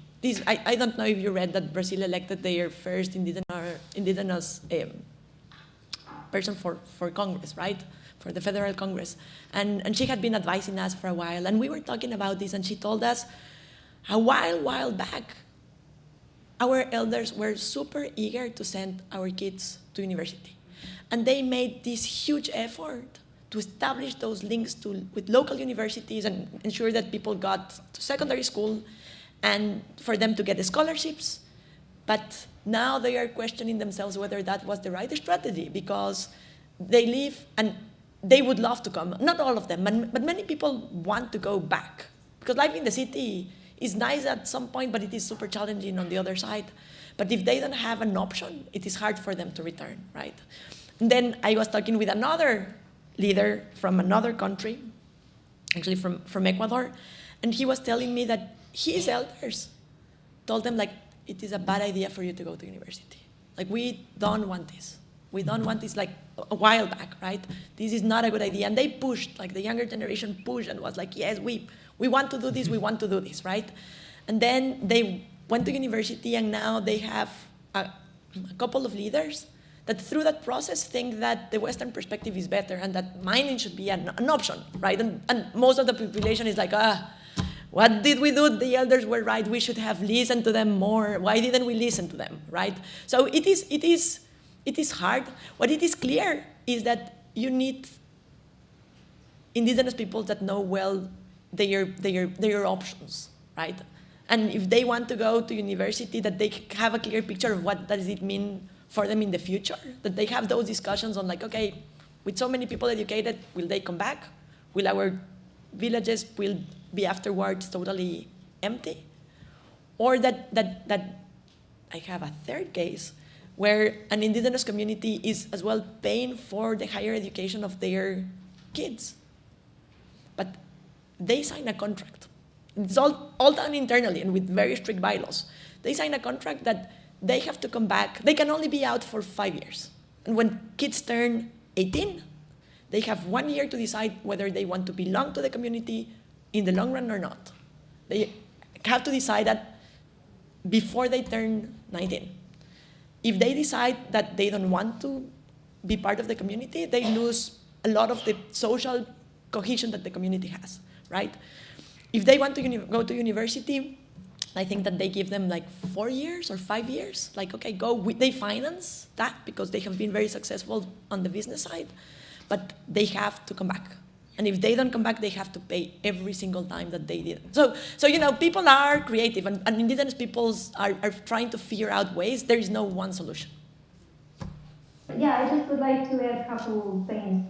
[SPEAKER 5] I don't know if you read that Brazil elected their first indigenous person for Congress, right? For the Federal Congress. And she had been advising us for a while. And we were talking about this, and she told us a while back, our elders were super eager to send our kids to university. And they made this huge effort to establish those links with local universities and ensure that people got to secondary school and for them to get scholarships. But now they are questioning themselves whether that was the right strategy, because they live and they would love to come. Not all of them, but many people want to go back, because life in the city is nice at some point, but it is super challenging on the other side. But if they don't have an option, it is hard for them to return, right? And then I was talking with another leader from another country, actually from Ecuador, and he was telling me that his elders told them, like, it is a bad idea for you to go to university. Like, we don't want this. We don't want this, like, a while back, right? This is not a good idea. And they pushed, like, the younger generation pushed and was like, yes, we want to do this, we want to do this, right? And then they went to university, and now they have a couple of leaders that through that process think that the Western perspective is better and that mining should be an option, right? And most of the population is like, what did we do? The elders were right. We should have listened to them more. Why didn't we listen to them, right? So it is hard. What it is clear is that you need indigenous people that know well their options, right? And if they want to go to university, that they have a clear picture of what does it mean for them in the future, that they have those discussions on like, okay, with so many people educated, will they come back? Will our villages will be afterwards totally empty? Or that I have a third case where an indigenous community is as well paying for the higher education of their kids. But they sign a contract. It's all done internally and with very strict bylaws. They sign a contract that they have to come back. They can only be out for 5 years. And when kids turn 18, they have 1 year to decide whether they want to belong to the community in the long run or not. They have to decide that before they turn 19. If they decide that they don't want to be part of the community, they lose a lot of the social cohesion that the community has, right? If they want to go to university, I think that they give them like 4 years or 5 years. Like, okay, go. They finance that because they have been very successful on the business side, but they have to come back. And if they don't come back, they have to pay every single time that they didn't. So people are creative, and indigenous peoples are trying to figure out ways. There is no one solution.
[SPEAKER 6] Yeah, I just would like to add a couple things.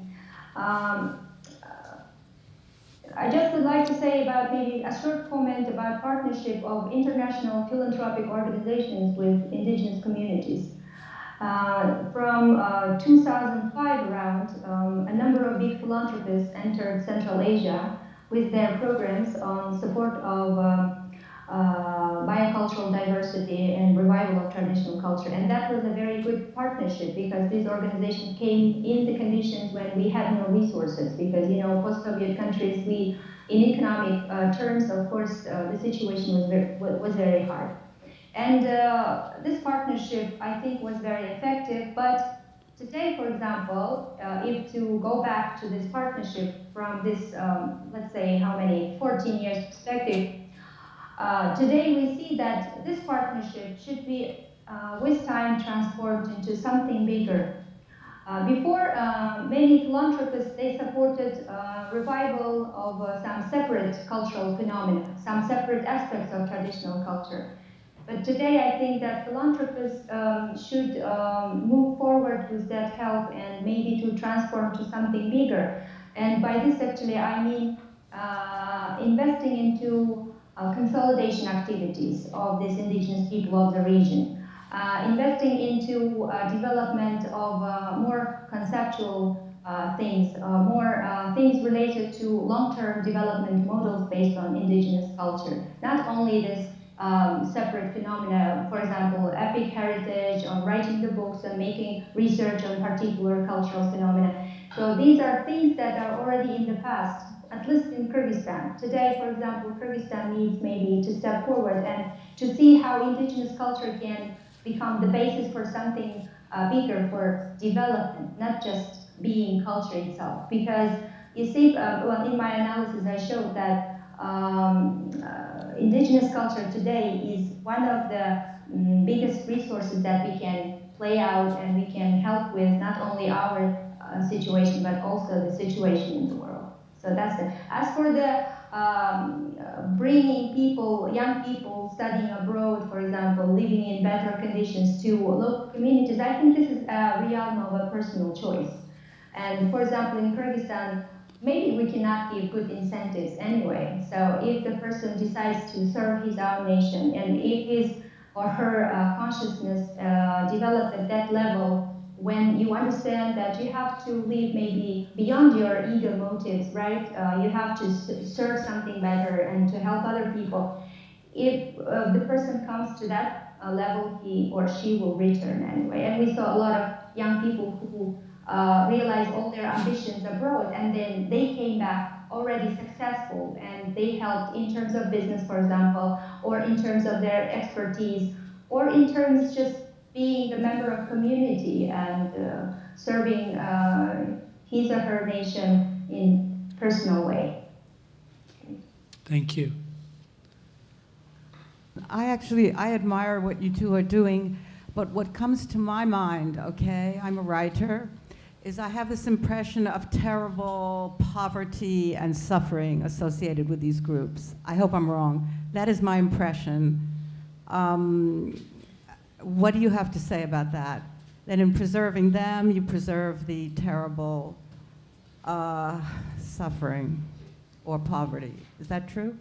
[SPEAKER 6] I just would like to say about maybe a short comment about partnership of international philanthropic organizations with indigenous communities. From 2005 around, a number of big philanthropists entered Central Asia with their programs on support of biocultural diversity and revival of traditional culture. And that was a very good partnership because these organizations came in the conditions when we had no resources because, you know, post-Soviet countries, in economic terms, of course, the situation was very hard. And this partnership, I think, was very effective. But today, for example, if to go back to this partnership from this, let's say, 14 years perspective, today we see that this partnership should be, with time, transformed into something bigger. Before, many philanthropists, they supported revival of some separate cultural phenomena, some separate aspects of traditional culture. But today, I think that philanthropists should move forward with that help and maybe to transform to something bigger. And by this, actually, I mean investing into consolidation activities of these indigenous people of the region, investing into development of more conceptual things, more things related to long-term development models based on indigenous culture. Not only this separate phenomena, for example, epic heritage, or writing the books and making research on particular cultural phenomena. So these are things that are already in the past, at least in Kyrgyzstan. Today, for example, Kyrgyzstan needs maybe to step forward and to see how indigenous culture can become the basis for something bigger, for development, not just being culture itself. Because you see, well, in my analysis, I showed that indigenous culture today is one of the biggest resources that we can play out and we can help with not only our situation, but also the situation in the world. So that's it. As for the bringing people, young people studying abroad, for example, living in better conditions to local communities, I think this is a realm of a personal choice. And for example, in Kyrgyzstan, maybe we cannot give good incentives anyway. So if the person decides to serve his own nation, and if his or her consciousness develops at that level, when you understand that you have to live maybe beyond your ego motives, right? You have to serve something better and to help other people. If the person comes to that level, he or she will return anyway. And we saw a lot of young people who realized all their ambitions abroad, and then they came back already successful, and they helped in terms of business, for example, or in terms of their expertise, or in terms just being the member of community and serving his or her nation in personal way.
[SPEAKER 10] Thank you.
[SPEAKER 11] I admire what you two are doing, but what comes to my mind, okay, I'm a writer, is I have this impression of terrible poverty and suffering associated with these groups. I hope I'm wrong. That is my impression. What do you have to say about that? That in preserving them, you preserve the terrible suffering or poverty. Is that true?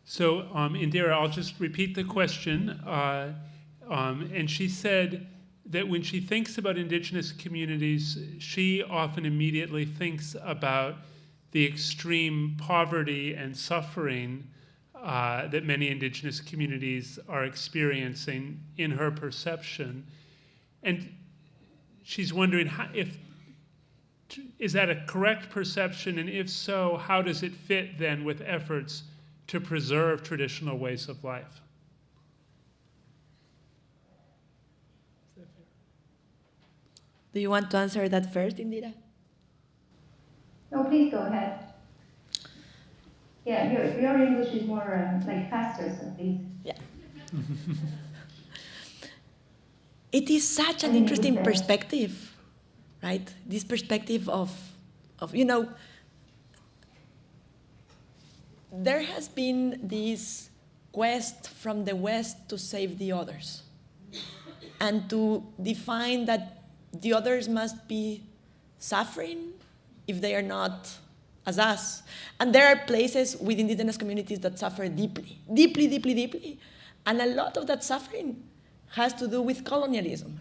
[SPEAKER 4] So, Indira, I'll just repeat the question. And she said that when she thinks about indigenous communities, she often immediately thinks about the extreme poverty and suffering that many indigenous communities are experiencing in her perception. And she's wondering is that a correct perception? And if so, how does it fit then with efforts to preserve traditional ways of life?
[SPEAKER 5] Do you want to answer that first, Indira?
[SPEAKER 6] No, please go ahead. Yeah, your English is more like faster, so please.
[SPEAKER 5] Yeah. It is such an interesting perspective, right? This perspective of there has been this quest from the West to save the others and to define that the others must be suffering if they are not as us. And there are places with indigenous communities that suffer deeply, deeply, deeply, deeply. And a lot of that suffering has to do with colonialism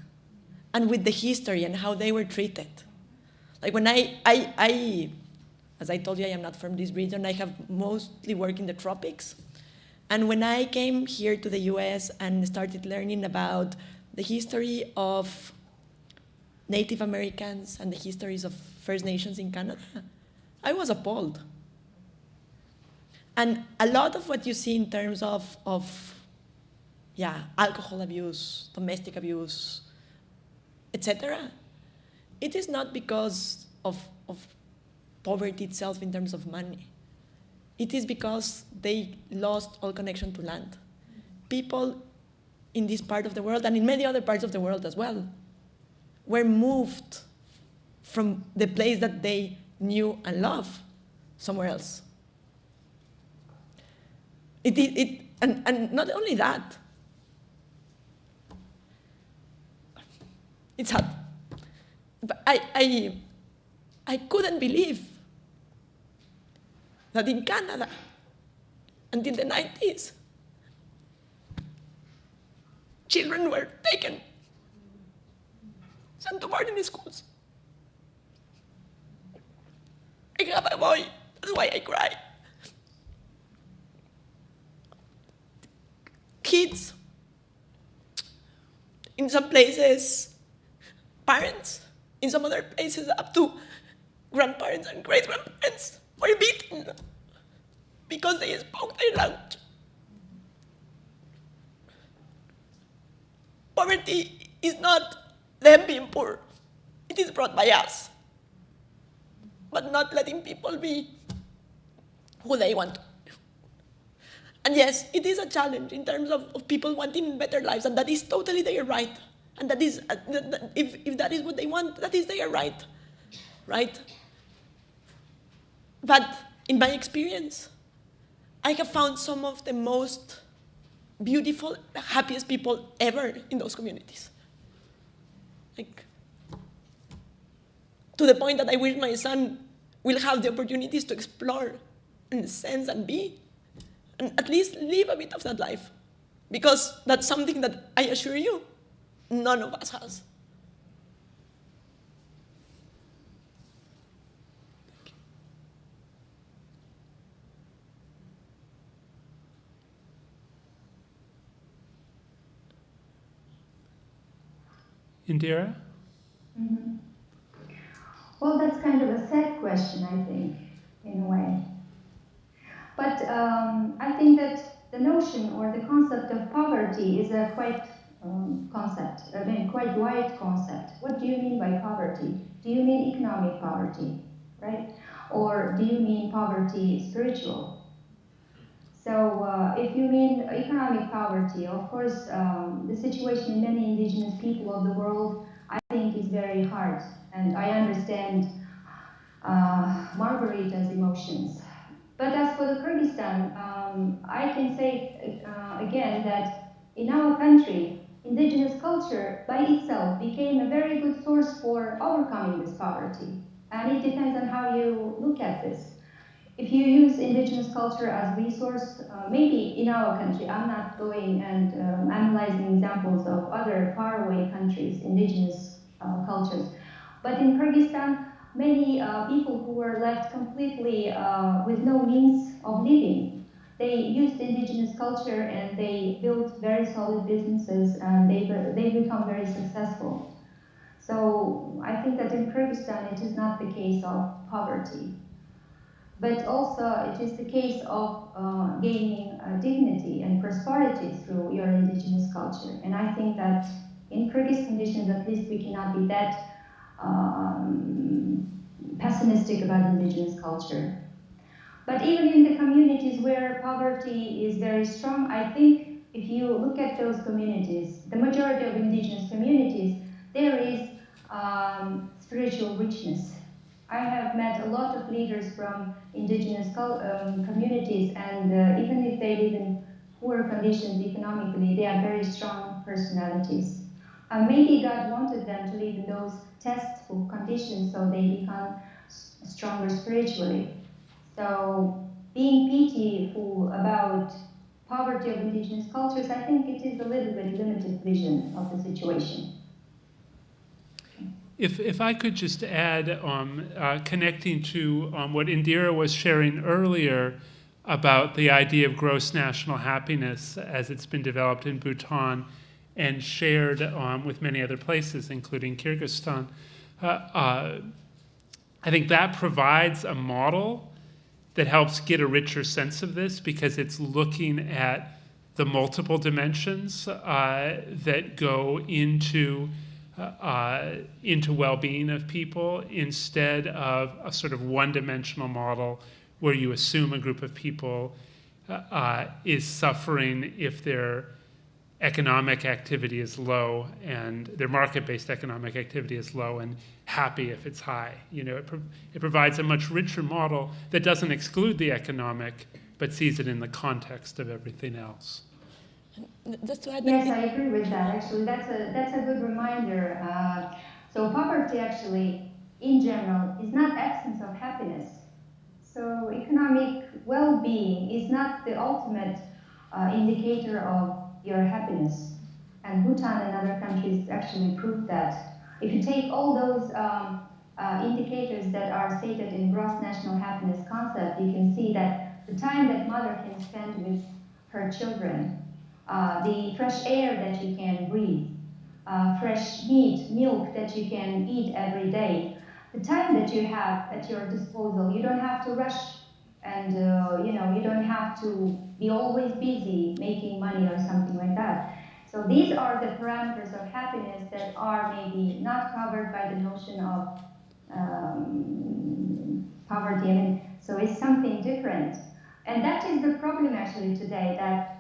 [SPEAKER 5] and with the history and how they were treated. Like when I as I told you, I am not from this region. I have mostly worked in the tropics. And when I came here to the US and started learning about the history of Native Americans and the histories of First Nations in Canada, I was appalled. And a lot of what you see in terms of alcohol abuse, domestic abuse, etc., it is not because of poverty itself in terms of money. It is because they lost all connection to land. People in this part of the world, and in many other parts of the world as well, were moved from the place that they knew and loved somewhere else. And not only that, it's hard. But I couldn't believe that in Canada, until the 90s, children were taken, sent to boarding schools. I have a boy, that's why I cry. Kids, in some places, parents, in some other places, up to grandparents and great-grandparents were beaten because they spoke their language. Poverty is not them being poor. It is brought by us, but not letting people be who they want to. And yes, it is a challenge in terms of people wanting better lives, and that is totally their right. And that is, if that is what they want, that is their right, right? But in my experience, I have found some of the most beautiful, happiest people ever in those communities. Like, to the point that I wish my son will have the opportunities to explore and sense and be, and at least live a bit of that life. Because that's something that I assure you, none of us has.
[SPEAKER 4] Indira?
[SPEAKER 6] Mm-hmm. Well, that's kind of a sad question, I think, in a way. But I think that the notion or the concept of poverty is a quite quite wide concept. What do you mean by poverty? Do you mean economic poverty, right? Or do you mean poverty spiritual? So if you mean economic poverty, of course, the situation in many indigenous people of the world, I think is very hard, and I understand Margarita's emotions. But as for the Kyrgyzstan, I can say again that in our country, indigenous culture by itself became a very good source for overcoming this poverty. And it depends on how you look at this. If you use indigenous culture as resource, maybe in our country, I'm not going and analyzing examples of other faraway countries, indigenous cultures. But in Kyrgyzstan, many people who were left completely with no means of living, they used indigenous culture and they built very solid businesses and they become very successful. So I think that in Kyrgyzstan, it is not the case of poverty. But also, it is the case of gaining dignity and prosperity through your indigenous culture. And I think that in Kyrgyz conditions, at least we cannot be that pessimistic about indigenous culture. But even in the communities where poverty is very strong, I think if you look at those communities, the majority of indigenous communities, there is spiritual richness. I have met a lot of leaders from indigenous communities, and even if they live in poor conditions economically, they are very strong personalities. Maybe God wanted them to live in those testful conditions so they become stronger spiritually. So being pitiful about poverty of indigenous cultures, I think it is a little bit limited vision of the situation.
[SPEAKER 4] If I could just add, connecting to what Indira was sharing earlier about the idea of gross national happiness as it's been developed in Bhutan and shared with many other places, including Kyrgyzstan, I think that provides a model that helps get a richer sense of this because it's looking at the multiple dimensions that go into well-being of people instead of a sort of one-dimensional model where you assume a group of people is suffering if their economic activity is low and their market-based economic activity is low and happy if it's high. You know, it provides a much richer model that doesn't exclude the economic but sees it in the context of everything else.
[SPEAKER 5] Just to add
[SPEAKER 6] yes, I agree with that. Actually, that's a good reminder. So poverty, actually, in general, is not absence of happiness. So economic well-being is not the ultimate indicator of your happiness. And Bhutan and other countries actually prove that. If you take all those indicators that are stated in gross national happiness concept, you can see that the time that mother can spend with her children, the fresh air that you can breathe, fresh meat, milk that you can eat every day, the time that you have at your disposal, you don't have to rush and you don't have to be always busy making money or something like that. So these are the parameters of happiness that are maybe not covered by the notion of poverty. I mean, so it's something different. And that is the problem actually today, that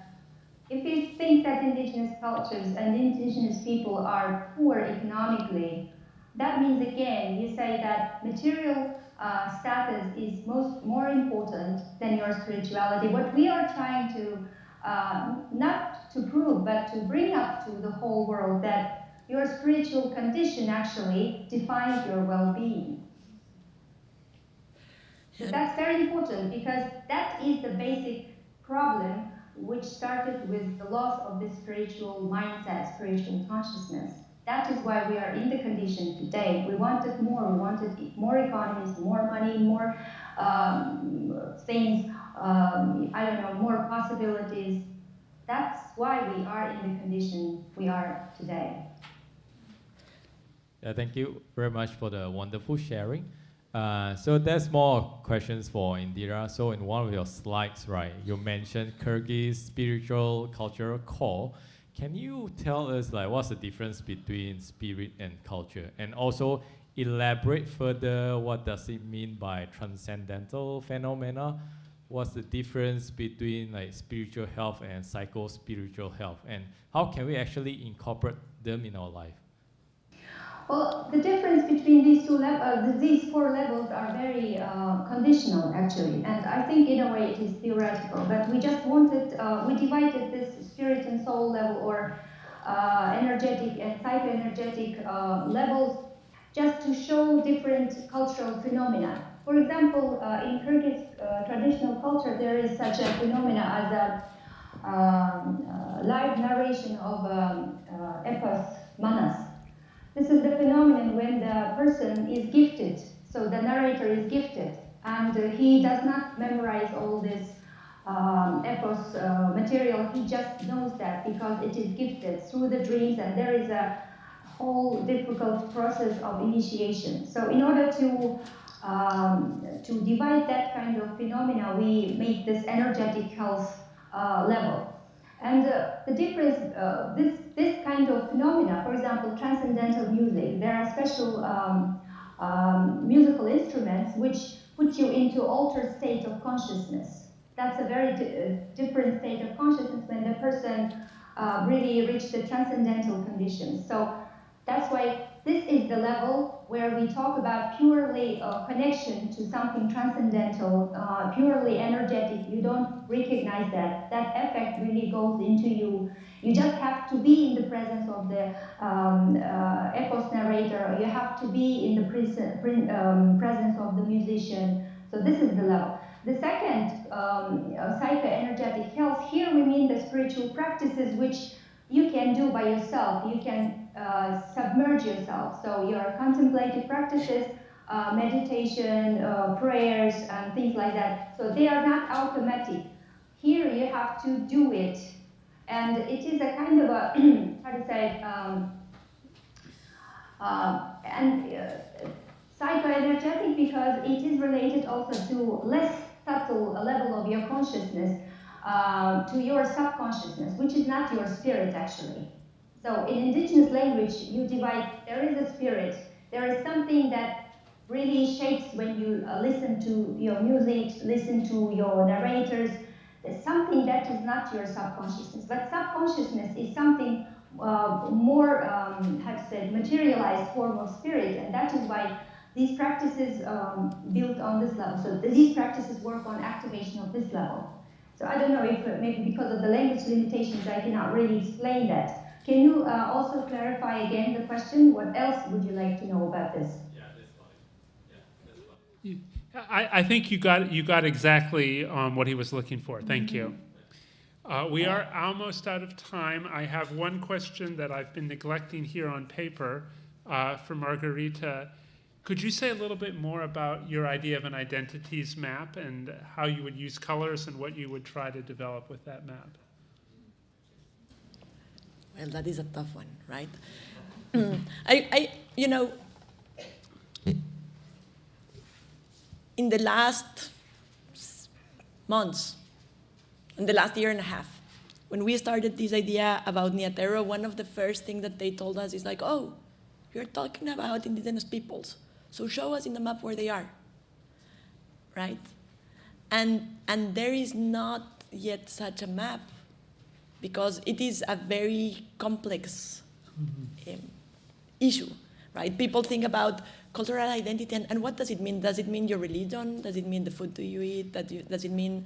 [SPEAKER 6] if you think that indigenous cultures and indigenous people are poor economically, that means again, you say that material status is more important than your spirituality. What we are trying to, not to prove, but to bring up to the whole world that your spiritual condition actually defines your well-being. So that's very important because that is the basic problem which started with the loss of the spiritual mindset, spiritual consciousness. That is why we are in the condition today. We wanted more. We wanted more economies, more money, more things, I don't know, more possibilities. That's why we are in the condition we are today.
[SPEAKER 12] Yeah, thank you very much for the wonderful sharing. So there's more questions for Indira. So in one of your slides, right, you mentioned Kyrgyz spiritual cultural core. Can you tell us like what's the difference between spirit and culture? And also elaborate further what does it mean by transcendental phenomena? What's the difference between like spiritual health and psycho-spiritual health? And how can we actually incorporate them in our life?
[SPEAKER 6] Well, the difference between these these four levels are very conditional, actually, and I think in a way it is theoretical. But we just wanted, we divided this spirit and soul level, or energetic and psychoenergetic levels, just to show different cultural phenomena. For example, in Kyrgyz traditional culture, there is such a phenomena as a live narration of epos manas. This is the phenomenon when the person is gifted, so the narrator is gifted, and he does not memorize all this epos material, he just knows that because it is gifted through the dreams, and there is a whole difficult process of initiation. So in order to divide that kind of phenomena, we make this energetic health level. And the difference, this kind of phenomena, for example, transcendental music, there are special musical instruments which put you into altered state of consciousness. That's a very different state of consciousness when the person really reached the transcendental conditions. So that's why this is the level where we talk about purely connection to something transcendental, purely energetic. You don't recognize that. That effect really goes into you. You just have to be in the presence of the epos narrator. You have to be in the presence of the musician. So this is the level. The second, psychoenergetic health, here we mean the spiritual practices which you can do by yourself. You can submerge yourself. So your contemplative practices, meditation, prayers, and things like that. So they are not automatic. Here you have to do it. And it is a kind of a, how to say, psychoenergetic because it is related also to less subtle level of your consciousness, to your subconsciousness, which is not your spirit actually. So in indigenous language, you divide, there is a spirit, there is something that really shapes when you listen to your music, listen to your narrators. There's something that is not your subconsciousness, but subconsciousness is something more, how to say, materialized form of spirit, and that is why these practices built on this level. So these practices work on activation of this level. So I don't know if maybe because of the language limitations, I cannot really explain that. Can you also clarify again the question? What else would you like to know about this?
[SPEAKER 4] Yeah, that's fine. Yeah, that's fine. I think you got exactly what he was looking for. Thank you. We are almost out of time. I have one question that I've been neglecting here on paper for Margarita. Could you say a little bit more about your idea of an identities map and how you would use colors and what you would try to develop with that map?
[SPEAKER 5] Well, that is a tough one, right? In the last months, in the last year and a half, when we started this idea about Tero, one of the first things that they told us is like, oh, you're talking about indigenous peoples, so show us in the map where they are, right? And there is not yet such a map because it is a very complex issue, right? People think about cultural identity and what does it mean? Does it mean your religion? Does it mean the food you eat? Does it mean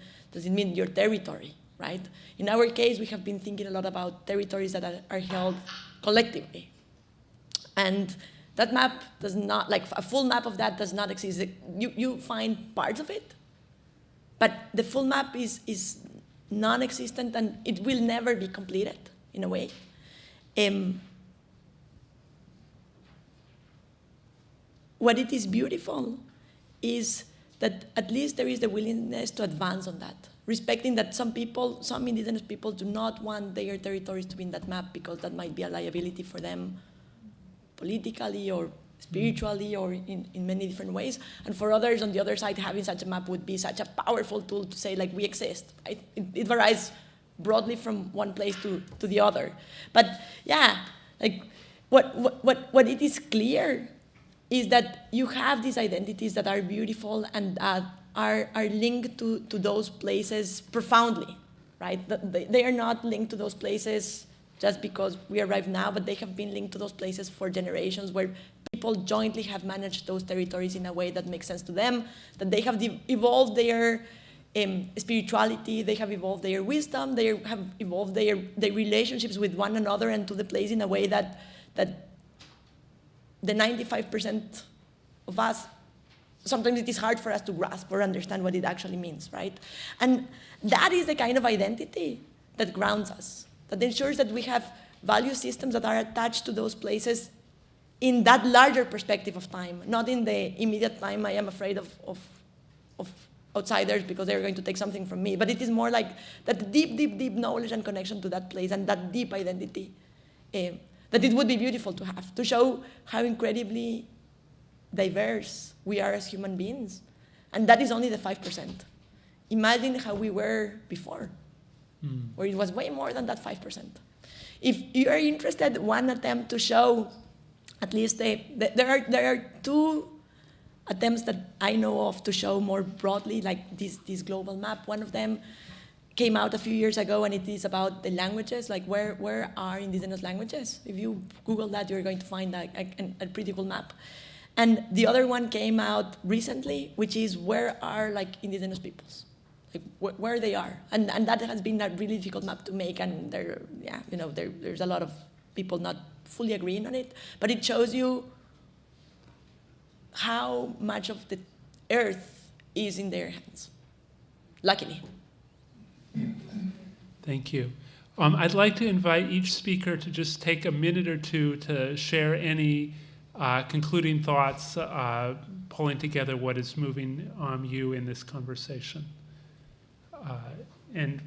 [SPEAKER 5] your territory, right? In our case, we have been thinking a lot about territories that are held collectively. And that map does not, like a full map of that does not exist. You find parts of it, but the full map is non-existent and it will never be completed in a way. What it is beautiful is that at least there is the willingness to advance on that, respecting that some indigenous people do not want their territories to be in that map because that might be a liability for them politically or spiritually or in many different ways. And for others on the other side, having such a map would be such a powerful tool to say, like, we exist. Right? It varies broadly from one place to the other. But yeah, like what it is clear is that you have these identities that are beautiful and are linked to those places profoundly, right? They are not linked to those places just because we arrived now, but they have been linked to those places for generations, where people jointly have managed those territories in a way that makes sense to them, that they have evolved their spirituality, they have evolved their wisdom, they have evolved their relationships with one another and to the place in a way that the 95% of us, sometimes it is hard for us to grasp or understand what it actually means, right? And that is the kind of identity that grounds us, that ensures that we have value systems that are attached to those places in that larger perspective of time, not in the immediate time I am afraid of outsiders because they're going to take something from me, but it is more like that deep, deep, deep knowledge and connection to that place and that deep identity that it would be beautiful to have, to show how incredibly diverse we are as human beings. And that is only the 5%. Imagine how we were before, where it was way more than that 5%. If you are interested, one attempt to show, at least there are two attempts that I know of to show more broadly, like this global map. One of them came out a few years ago, and it is about the languages, like where are indigenous languages? If you Google that, you're going to find a pretty cool map. And the other one came out recently, which is where are like indigenous peoples, like where they are. And that has been a really difficult map to make, and there's a lot of people not fully agreeing on it, but it shows you how much of the earth is in their hands, luckily.
[SPEAKER 4] Thank you. I'd like to invite each speaker to just take a minute or two to share any concluding thoughts, pulling together what is moving you in this conversation. And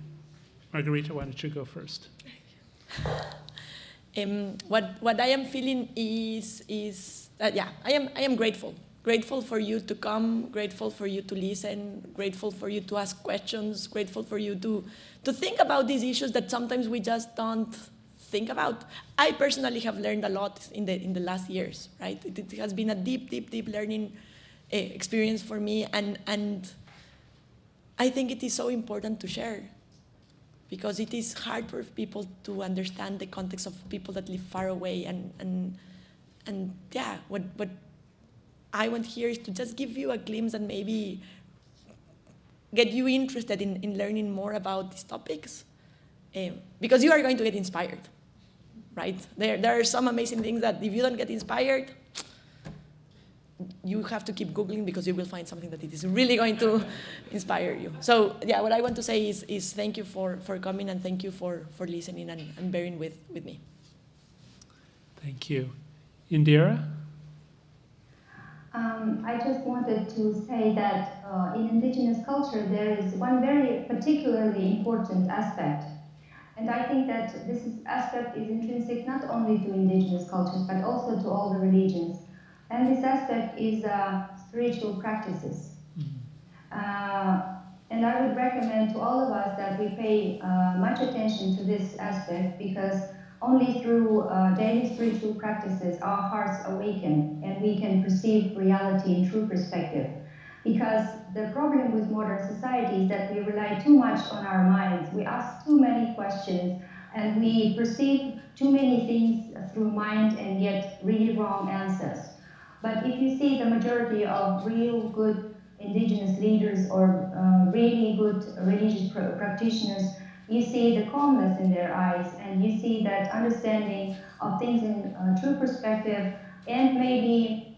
[SPEAKER 4] Margarita, why don't you go first?
[SPEAKER 5] What I am feeling is I am grateful. Grateful for you to come, grateful for you to listen, grateful for you to ask questions, grateful for you to think about these issues that sometimes we just don't think about. I personally have learned a lot in the last years, right? It has been a deep, deep, deep learning experience for me, and I think it is so important to share, because it is hard for people to understand the context of people that live far away, and yeah, what I want here is to just give you a glimpse and maybe get you interested in learning more about these topics, because you are going to get inspired, right? There are some amazing things that if you don't get inspired, you have to keep Googling, because you will find something that it is really going to inspire you. So yeah, what I want to say is thank you for coming, and thank you for listening and bearing with me.
[SPEAKER 4] Thank you. Indira?
[SPEAKER 6] I just wanted to say that in indigenous culture, there is one very particularly important aspect. And I think that aspect is intrinsic not only to indigenous cultures, but also to all the religions. And this aspect is spiritual practices. And I would recommend to all of us that we pay much attention to this aspect, because only through daily spiritual practices our hearts awaken and we can perceive reality in true perspective. Because the problem with modern society is that we rely too much on our minds. We ask too many questions and we perceive too many things through mind and get really wrong answers. But if you see the majority of real good indigenous leaders or really good religious practitioners, you see the calmness in their eyes, and you see that understanding of things in true perspective, and maybe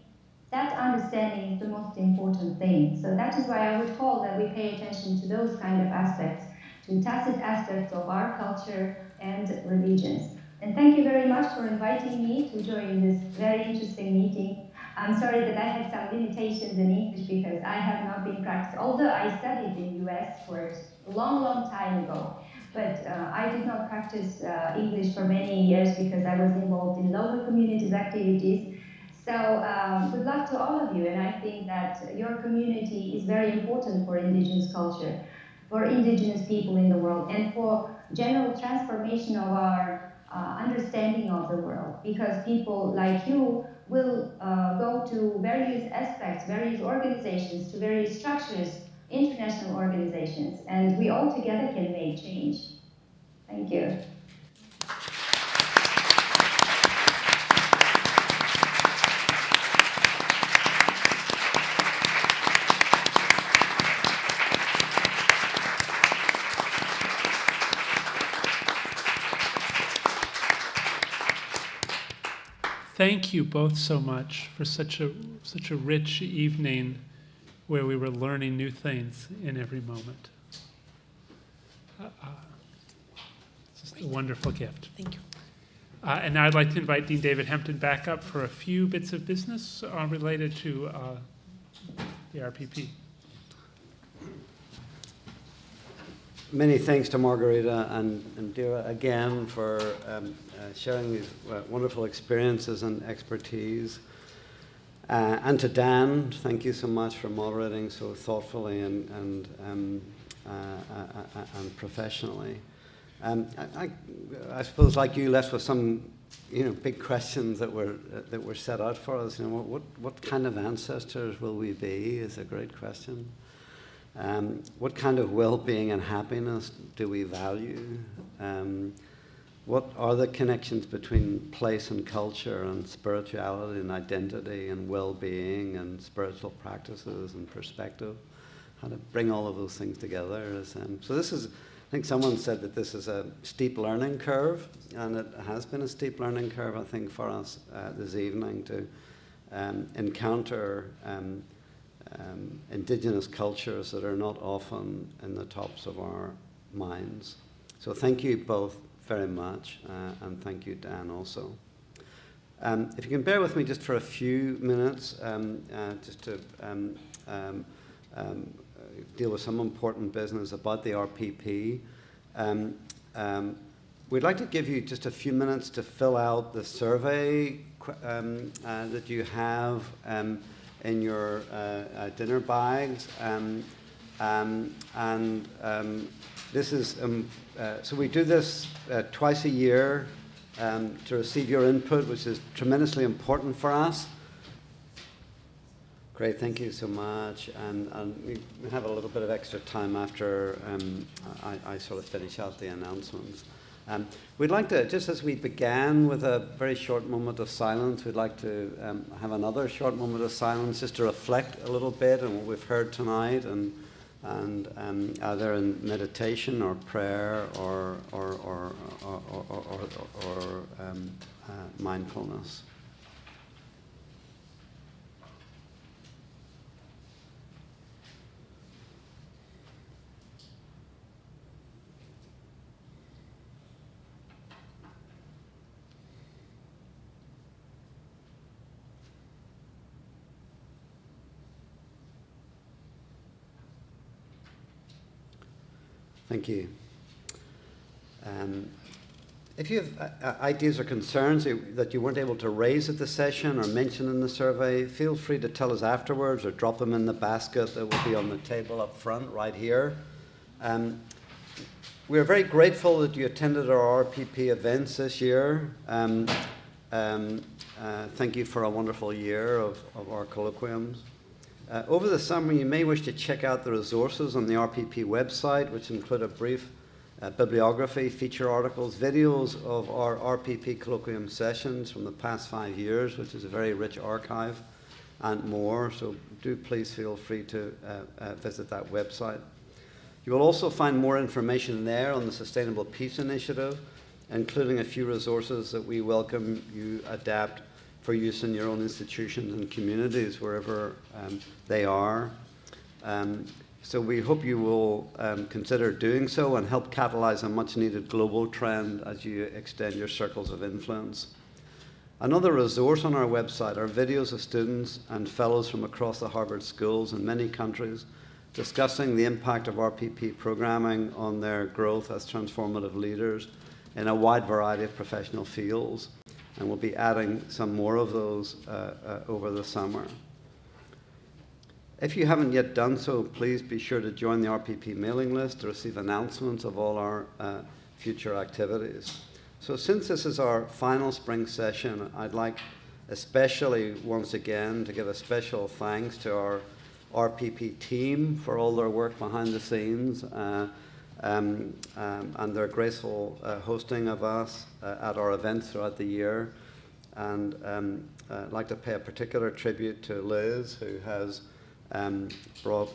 [SPEAKER 6] that understanding is the most important thing. So that is why I would call that we pay attention to those kind of aspects, to tacit aspects of our culture and religions. And thank you very much for inviting me to join this very interesting meeting. I'm sorry that I had some limitations in English because I have not been practiced, although I studied in the US for a long, long time ago. But I did not practice English for many years because I was involved in local communities activities. So good luck to all of you, and I think that your community is very important for indigenous culture, for indigenous people in the world, and for general transformation of our understanding of the world, because people like you will go to various aspects, various organizations, to various structures, international organizations, and we all together can make change. Thank you.
[SPEAKER 10] thank you both so much for such a rich evening where we were learning new things in every moment. It's just a wonderful gift.
[SPEAKER 5] Thank you.
[SPEAKER 10] And now I'd like to invite Dean David Hempton back up for a few bits of business related to the RPP.
[SPEAKER 1] Many thanks to Margarita and Indira again for sharing these wonderful experiences and expertise. And to Dan, thank you so much for moderating so thoughtfully and professionally. I suppose, like you, left with some, big questions that were set out for us. What kind of ancestors will we be? Is a great question. What kind of well-being and happiness do we value? What are the connections between place and culture and spirituality and identity and well-being and spiritual practices and perspective? How to bring all of those things together. So this is, I think someone said that this is a steep learning curve, and it has been a steep learning curve, I think, for us this evening to encounter Indigenous cultures that are not often in the tops of our minds. So thank you both very much, and thank you, Dan, also. If you can bear with me just for a few minutes, just to deal with some important business about the RPP. We'd like to give you just a few minutes to fill out the survey that you have in your dinner bags. This is, so we do this twice a year to receive your input, which is tremendously important for us. Great, thank you so much. And we have a little bit of extra time after I sort of finish out the announcements. We'd like to, just as we began with a very short moment of silence, we'd like to have another short moment of silence just to reflect a little bit on what we've heard tonight, and either in meditation or prayer or mindfulness. Thank you. If you have ideas or concerns that you weren't able to raise at the session or mention in the survey, feel free to tell us afterwards or drop them in the basket that will be on the table up front right here. We are very grateful that you attended our RPP events this year. Thank you for a wonderful year of our colloquiums. Over the summer, you may wish to check out the resources on the RPP website, which include a brief bibliography, feature articles, videos of our RPP colloquium sessions from the past 5 years, which is a very rich archive, and more. So do please feel free to visit that website. You will also find more information there on the Sustainable Peace Initiative, including a few resources that we welcome you adapt for use in your own institutions and communities, wherever they are. So we hope you will consider doing so and help catalyze a much-needed global trend as you extend your circles of influence. Another resource on our website are videos of students and fellows from across the Harvard schools in many countries discussing the impact of RPP programming on their growth as transformative leaders in a wide variety of professional fields. And we'll be adding some more of those over the summer. If you haven't yet done so, please be sure to join the RPP mailing list to receive announcements of all our future activities. So since this is our final spring session, I'd like especially once again to give a special thanks to our RPP team for all their work behind the scenes and their graceful hosting of us at our events throughout the year. And I'd like to pay a particular tribute to Liz, who has brought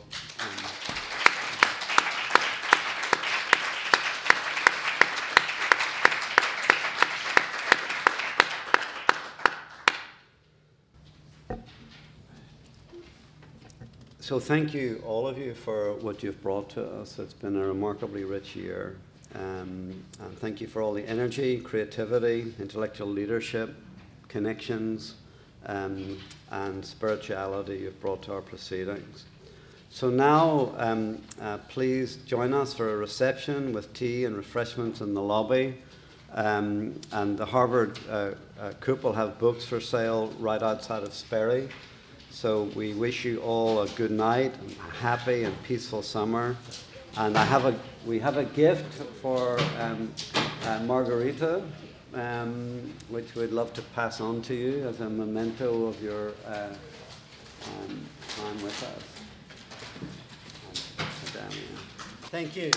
[SPEAKER 1] So thank you, all of you, for what you've brought to us. It's been a remarkably rich year. And thank you for all the energy, creativity, intellectual leadership, connections, and spirituality you've brought to our proceedings. So now, please join us for a reception with tea and refreshments in the lobby. And the Harvard Coop will have books for sale right outside of Sperry. So we wish you all a good night, a happy and peaceful summer. And we have a gift for Margarita, which we'd love to pass on to you as a memento of your time with us. Thank you.